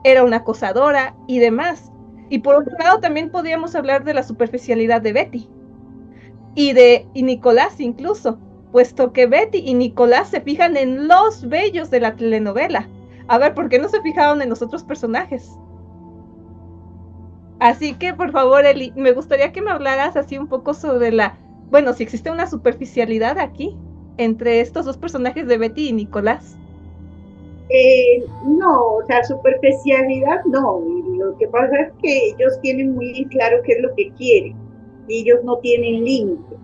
era una acosadora y demás. Y por otro lado también podríamos hablar de la superficialidad de Betty y Nicolás incluso, puesto que Betty y Nicolás se fijan en los bellos de la telenovela. A ver, ¿por qué no se fijaron en los otros personajes? Así que, por favor, Eli, me gustaría que me hablaras así un poco sobre bueno, si existe una superficialidad aquí entre estos dos personajes de Betty y Nicolás. No, o sea, superficialidad no. Y lo que pasa es que ellos tienen muy claro qué es lo que quieren y ellos no tienen límite.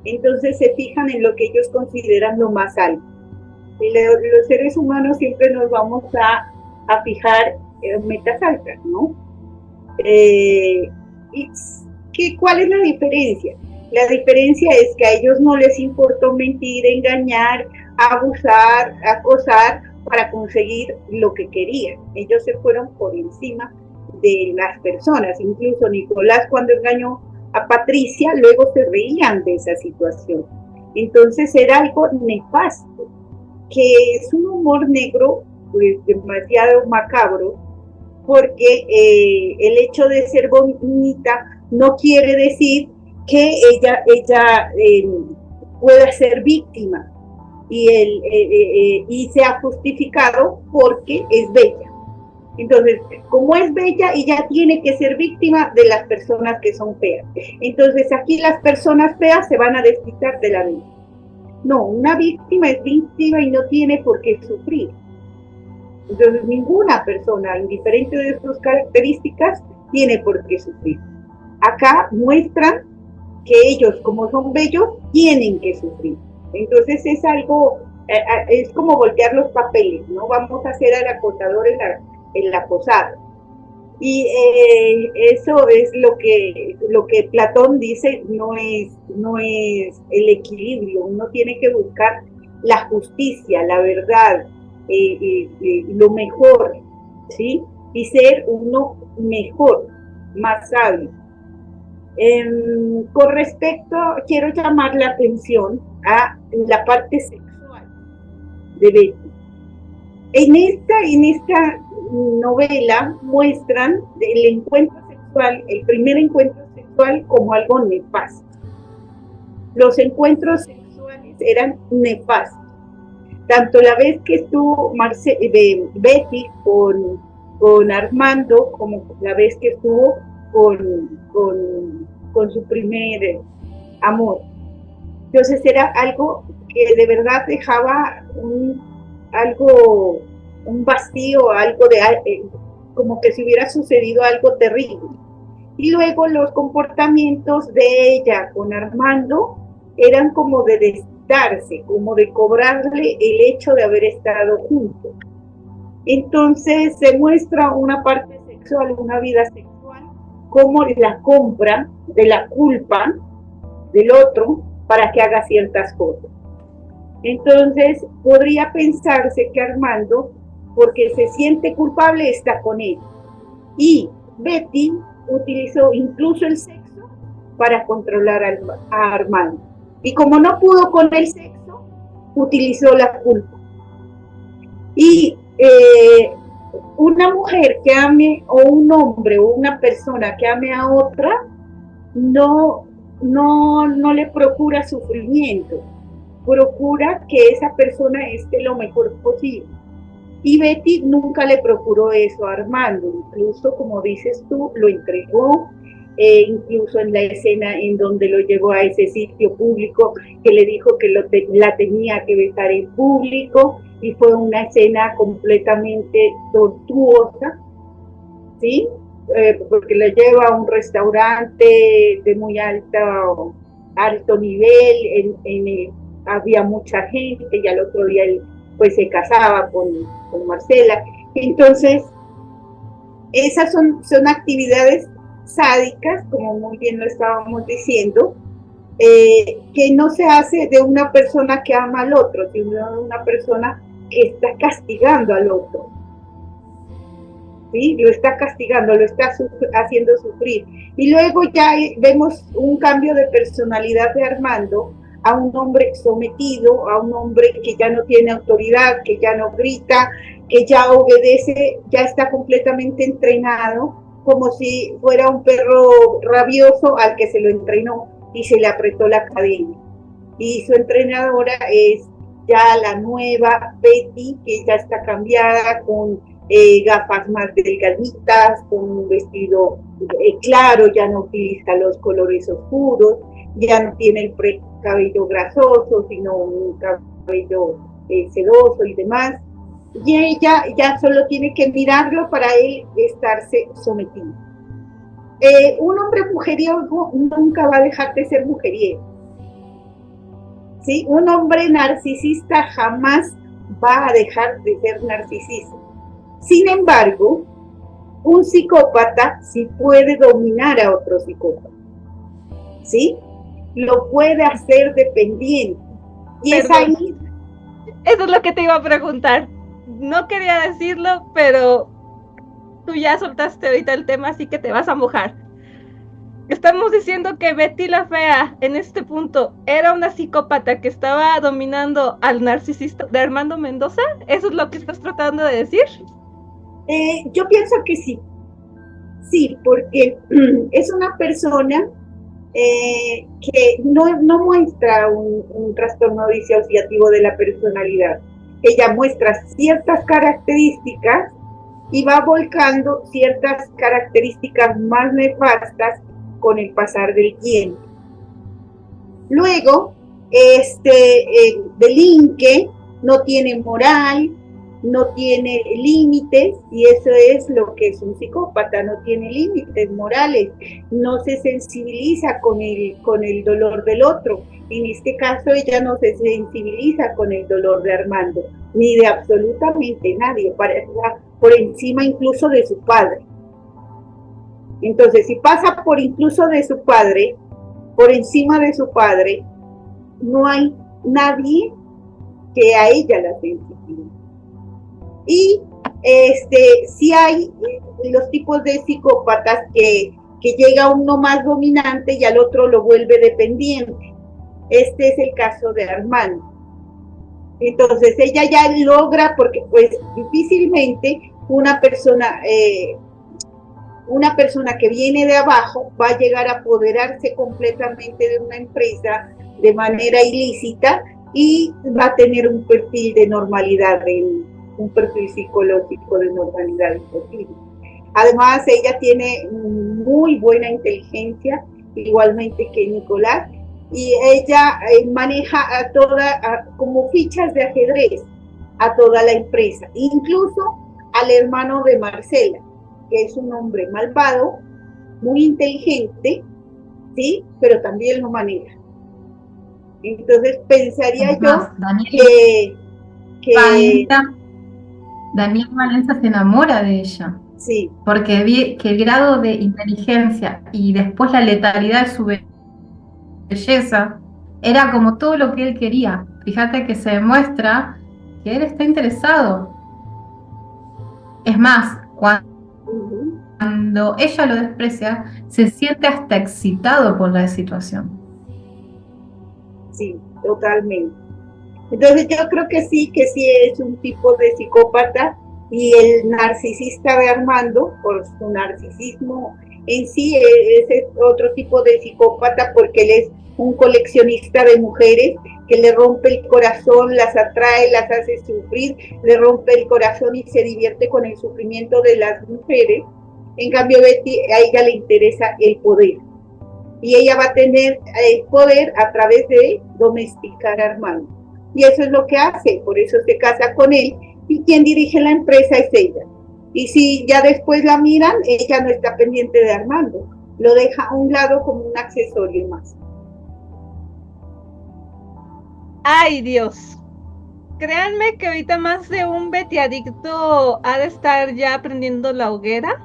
Entonces se fijan en lo que ellos consideran lo más alto. Y los seres humanos siempre nos vamos a fijar en metas altas, ¿no? ¿Cuál es la diferencia? La diferencia es que a ellos no les importó mentir, engañar, abusar, acosar para conseguir lo que querían. Ellos se fueron por encima de las personas. Incluso Nicolás, cuando engañó a Patricia, luego se reían de esa situación. Entonces era algo nefasto, que es un humor negro pues, demasiado macabro, porque el hecho de ser bonita no quiere decir que ella pueda ser víctima y sea justificado porque es bella. Entonces, como es bella, ella tiene que ser víctima de las personas que son feas. Entonces, aquí las personas feas se van a desquitar de la vida. No, una víctima es víctima y no tiene por qué sufrir. Entonces, ninguna persona, indiferente de sus características, tiene por qué sufrir. Acá muestran que ellos, como son bellos, tienen que sufrir. Entonces, es algo, es como voltear los papeles, ¿no? Vamos a hacer al acosador en la posada. Y eso es lo que Platón dice, no es el equilibrio. Uno tiene que buscar la justicia, la verdad, lo mejor, ¿sí? Y ser uno mejor, más sabio. Con respecto, quiero llamar la atención a la parte sexual de Betty. En esta novela muestran el encuentro sexual, el primer encuentro sexual como algo nefasto. Los encuentros sexuales eran nefastos. Tanto la vez que estuvo Betty con Armando, como la vez que estuvo con su primer amor. Entonces era algo que de verdad dejaba un vacío, algo como que si hubiera sucedido algo terrible. Y luego los comportamientos de ella con Armando eran como de desquitarse, como de cobrarle el hecho de haber estado juntos. Entonces se muestra una parte sexual, una vida sexual como la compra de la culpa del otro para que haga ciertas cosas. Entonces, podría pensarse que Armando, porque se siente culpable, está con él. Y Betty utilizó incluso el sexo para controlar a Armando. Y como no pudo con el sexo, utilizó la culpa. Y una mujer que ame, o un hombre, o una persona que ame a otra, no le procura sufrimiento, procura que esa persona esté lo mejor posible. Y Betty nunca le procuró eso a Armando, incluso como dices tú, lo entregó, incluso en la escena en donde lo llevó a ese sitio público, que le dijo que la tenía que besar en público, y fue una escena completamente tortuosa, ¿sí? Porque la lleva a un restaurante de muy alto nivel, había mucha gente, y al otro día él pues se casaba con Marcela. Entonces, esas son actividades sádicas, como muy bien lo estábamos diciendo, que no se hace de una persona que ama al otro, sino de una persona que está castigando al otro. ¿Sí? Lo está castigando, lo está haciendo sufrir. Y luego ya vemos un cambio de personalidad de Armando a un hombre sometido, a un hombre que ya no tiene autoridad, que ya no grita, que ya obedece, ya está completamente entrenado, como si fuera un perro rabioso al que se lo entrenó y se le apretó la cadena. Y su entrenadora es ya la nueva Betty, que ya está cambiada, con gafas más delgaditas, con un vestido claro, ya no utiliza los colores oscuros, ya no tiene el cabello grasoso, sino un cabello sedoso y demás. Y ella ya solo tiene que mirarlo para él estarse sometido. Un hombre mujeriego nunca va a dejar de ser mujeriego. ¿Sí? Un hombre narcisista jamás va a dejar de ser narcisista. Sin embargo, un psicópata sí puede dominar a otro psicópata, ¿sí? Lo puede hacer dependiente. Y Perdón. es ahí. Eso es lo que te iba a preguntar. No quería decirlo, pero tú ya soltaste ahorita el tema, así que te vas a mojar. Estamos diciendo que Betty la Fea, en este punto, era una psicópata que estaba dominando al narcisista de Armando Mendoza. ¿Eso es lo que estás tratando de decir? Yo pienso que sí. Sí, porque es una persona que no muestra un trastorno disociativo de la personalidad. Ella muestra ciertas características y va volcando ciertas características más nefastas con el pasar del tiempo. Luego, delinque, no tiene moral, no tiene límites, y eso es lo que es un psicópata, no tiene límites morales, no se sensibiliza con el dolor del otro. En este caso ella no se sensibiliza con el dolor de Armando, ni de absolutamente nadie, por encima incluso de su padre. Entonces, si pasa por incluso de su padre, por encima de su padre, no hay nadie que a ella la sensibilice. Y sí hay los tipos de psicópatas que llega uno más dominante y al otro lo vuelve dependiente. Este es el caso de Armando. Entonces ella ya logra, porque pues difícilmente una persona que viene de abajo va a llegar a apoderarse completamente de una empresa de manera ilícita y va a tener un perfil de normalidad, un perfil psicológico de normalidad imposible. Además, ella tiene muy buena inteligencia, igualmente que Nicolás, y ella maneja como fichas de ajedrez a toda la empresa, incluso al hermano de Marcela, que es un hombre malvado, muy inteligente, ¿sí? Pero también lo maneja. Entonces pensaría yo que Daniel Valencia se enamora de ella. Sí, porque vi que el grado de inteligencia y después la letalidad de su belleza era como todo lo que él quería. Fíjate que se demuestra que él está interesado. Es más, ujú, cuando ella lo desprecia, se siente hasta excitado por la situación. sí, totalmente. Entonces yo creo que sí es un tipo de psicópata y el narcisista de Armando, por su narcisismo en sí, es otro tipo de psicópata porque él es un coleccionista de mujeres que le rompe el corazón, las atrae, las hace sufrir, le rompe el corazón y se divierte con el sufrimiento de las mujeres. En cambio, Betty, a ella le interesa el poder y ella va a tener el poder a través de domesticar a Armando. Y eso es lo que hace, por eso se casa con él y quien dirige la empresa es ella. Y si ya después la miran, ella no está pendiente de Armando, lo deja a un lado como un accesorio más. Ay, Dios. Créanme que ahorita más de un Betty adicto ha de estar ya prendiendo la hoguera.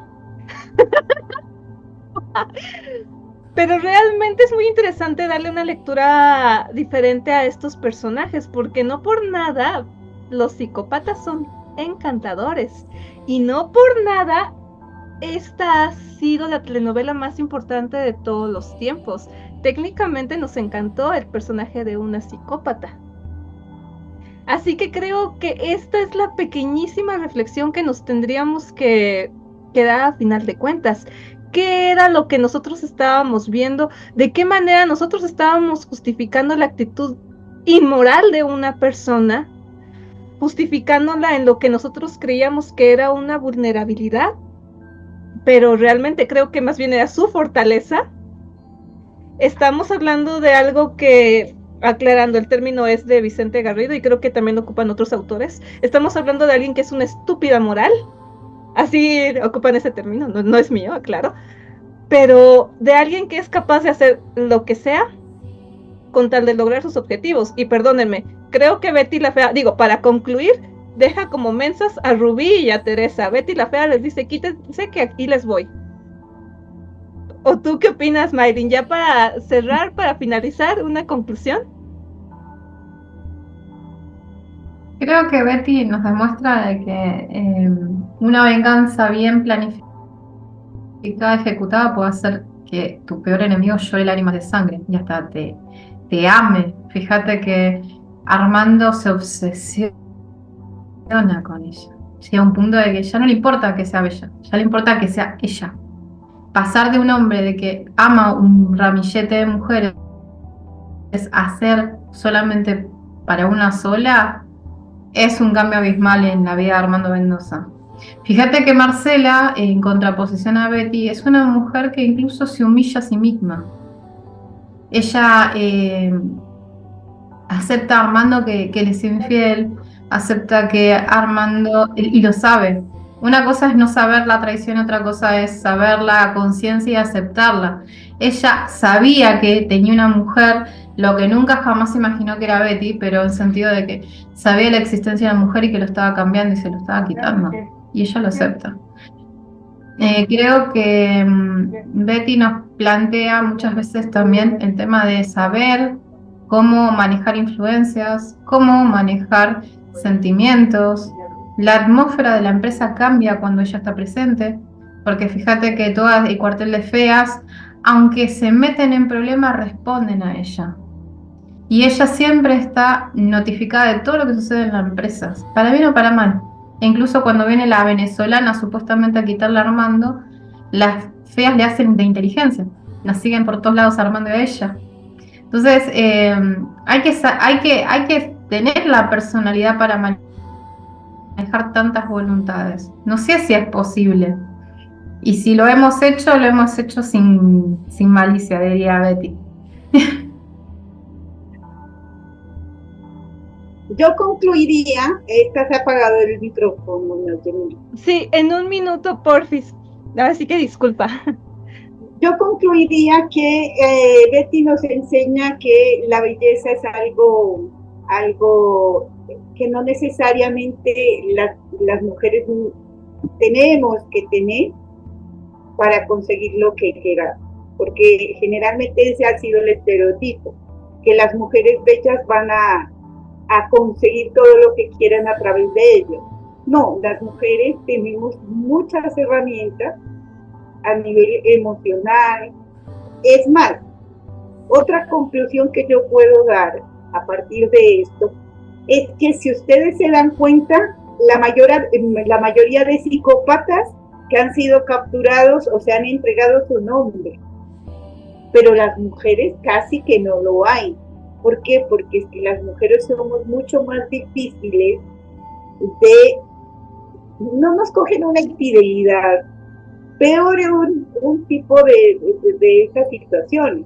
Pero realmente es muy interesante darle una lectura diferente a estos personajes, porque no por nada los psicópatas son encantadores. Y no por nada esta ha sido la telenovela más importante de todos los tiempos. Técnicamente nos encantó el personaje de una psicópata. Así que creo que esta es la pequeñísima reflexión que nos tendríamos que dar a final de cuentas. ¿Qué era lo que nosotros estábamos viendo? ¿De qué manera nosotros estábamos justificando la actitud inmoral de una persona? Justificándola en lo que nosotros creíamos que era una vulnerabilidad, pero realmente creo que más bien era su fortaleza. Estamos hablando de algo que, aclarando, el término es de Vicente Garrido y creo que también lo ocupan otros autores. Estamos hablando de alguien que es una estúpida moral, así ocupan ese término, no, no es mío, aclaro, pero de alguien que es capaz de hacer lo que sea con tal de lograr sus objetivos. Y perdónenme, creo que Betty la Fea, digo, para concluir, deja como mensas a Rubí y a Teresa. Betty la Fea les dice, quítense que aquí les voy. ¿O tú qué opinas, Mayrin? Ya para cerrar, para finalizar, una conclusión. Creo que Betty nos demuestra de que una venganza bien planificada, ejecutada, puede hacer que tu peor enemigo llore lágrimas de sangre y hasta te ame. Fíjate que Armando se obsesiona con ella. Llega a un punto de que ya no le importa que sea bella, ya le importa que sea ella. Pasar de un hombre de que ama un ramillete de mujeres a ser solamente para una sola, es un cambio abismal en la vida de Armando Mendoza. Fíjate que Marcela, en contraposición a Betty, es una mujer que incluso se humilla a sí misma. Ella acepta a Armando que le es infiel, acepta que Armando, y lo sabe. Una cosa es no saber la traición, otra cosa es saberla a conciencia y aceptarla. Ella sabía que tenía una mujer, lo que nunca jamás imaginó que era Betty, pero en sentido de que sabía la existencia de la mujer y que lo estaba cambiando y se lo estaba quitando. Y ella lo acepta. Creo que Betty nos plantea muchas veces también el tema de saber cómo manejar influencias, cómo manejar sentimientos. La atmósfera de la empresa cambia cuando ella está presente, porque fíjate que todas el cuartel de feas, aunque se meten en problemas, responden a ella. Y ella siempre está notificada de todo lo que sucede en la empresa, para bien o para mal. E incluso cuando viene la venezolana supuestamente a quitarle a Armando, las feas le hacen de inteligencia, la siguen por todos lados Armando y a ella. Entonces, hay que tener la personalidad para manejar tantas voluntades. No sé si es posible. Y si lo hemos hecho sin malicia, diría Betty. Yo concluiría, estás apagado el micrófono, no. Sí, en un minuto, porfis. Ahora sí que disculpa. Yo concluiría que Betty nos enseña que la belleza es algo que no necesariamente las mujeres tenemos que tener para conseguir lo que queramos, porque generalmente ese ha sido el estereotipo, que las mujeres bellas van a conseguir todo lo que quieran a través de ellos. No, las mujeres tenemos muchas herramientas a nivel emocional. Es más, otra conclusión que yo puedo dar a partir de esto es que si ustedes se dan cuenta, la mayoría de psicópatas que han sido capturados o se han entregado su nombre, pero las mujeres casi que no lo hay. ¿Por qué? Porque es que las mujeres somos mucho más difíciles no nos cogen una infidelidad, peor un tipo de estas situaciones.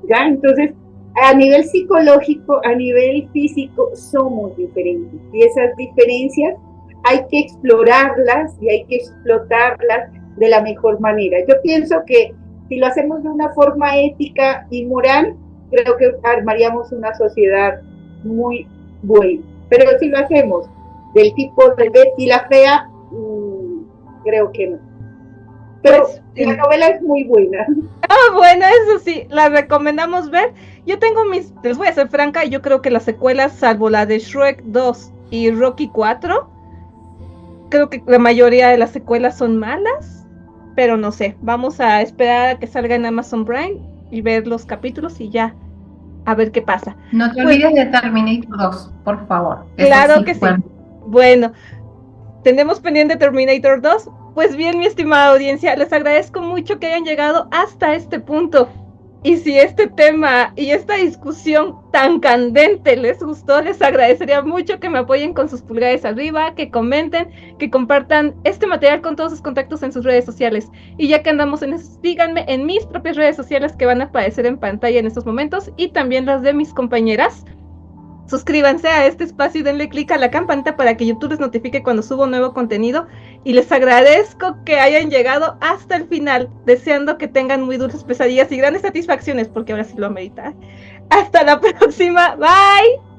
¿Ya? Entonces, a nivel psicológico, a nivel físico, somos diferentes. Y esas diferencias hay que explorarlas y hay que explotarlas de la mejor manera. Yo pienso que si lo hacemos de una forma ética y moral, creo que armaríamos una sociedad muy buena. Pero si lo hacemos del tipo de Betty la Fea, creo que no. Pero pues, la novela es muy buena. Bueno, eso sí, la recomendamos ver. Yo tengo les voy a ser franca, yo creo que las secuelas, salvo la de Shrek 2 y Rocky 4, creo que la mayoría de las secuelas son malas, pero no sé, vamos a esperar a que salga en Amazon Prime y ver los capítulos y ya, a ver qué pasa. No te olvides de Terminator 2, por favor. Claro que sí. Bueno, tenemos pendiente Terminator 2. Pues bien, mi estimada audiencia, les agradezco mucho que hayan llegado hasta este punto. Y si este tema y esta discusión tan candente les gustó, les agradecería mucho que me apoyen con sus pulgares arriba, que comenten, que compartan este material con todos sus contactos en sus redes sociales. Y ya que andamos en eso, síganme en mis propias redes sociales que van a aparecer en pantalla en estos momentos y también las de mis compañeras. Suscríbanse a este espacio y denle clic a la campanita para que YouTube les notifique cuando subo nuevo contenido. Y les agradezco que hayan llegado hasta el final, deseando que tengan muy dulces pesadillas y grandes satisfacciones, porque ahora sí lo amerita. Hasta la próxima, bye.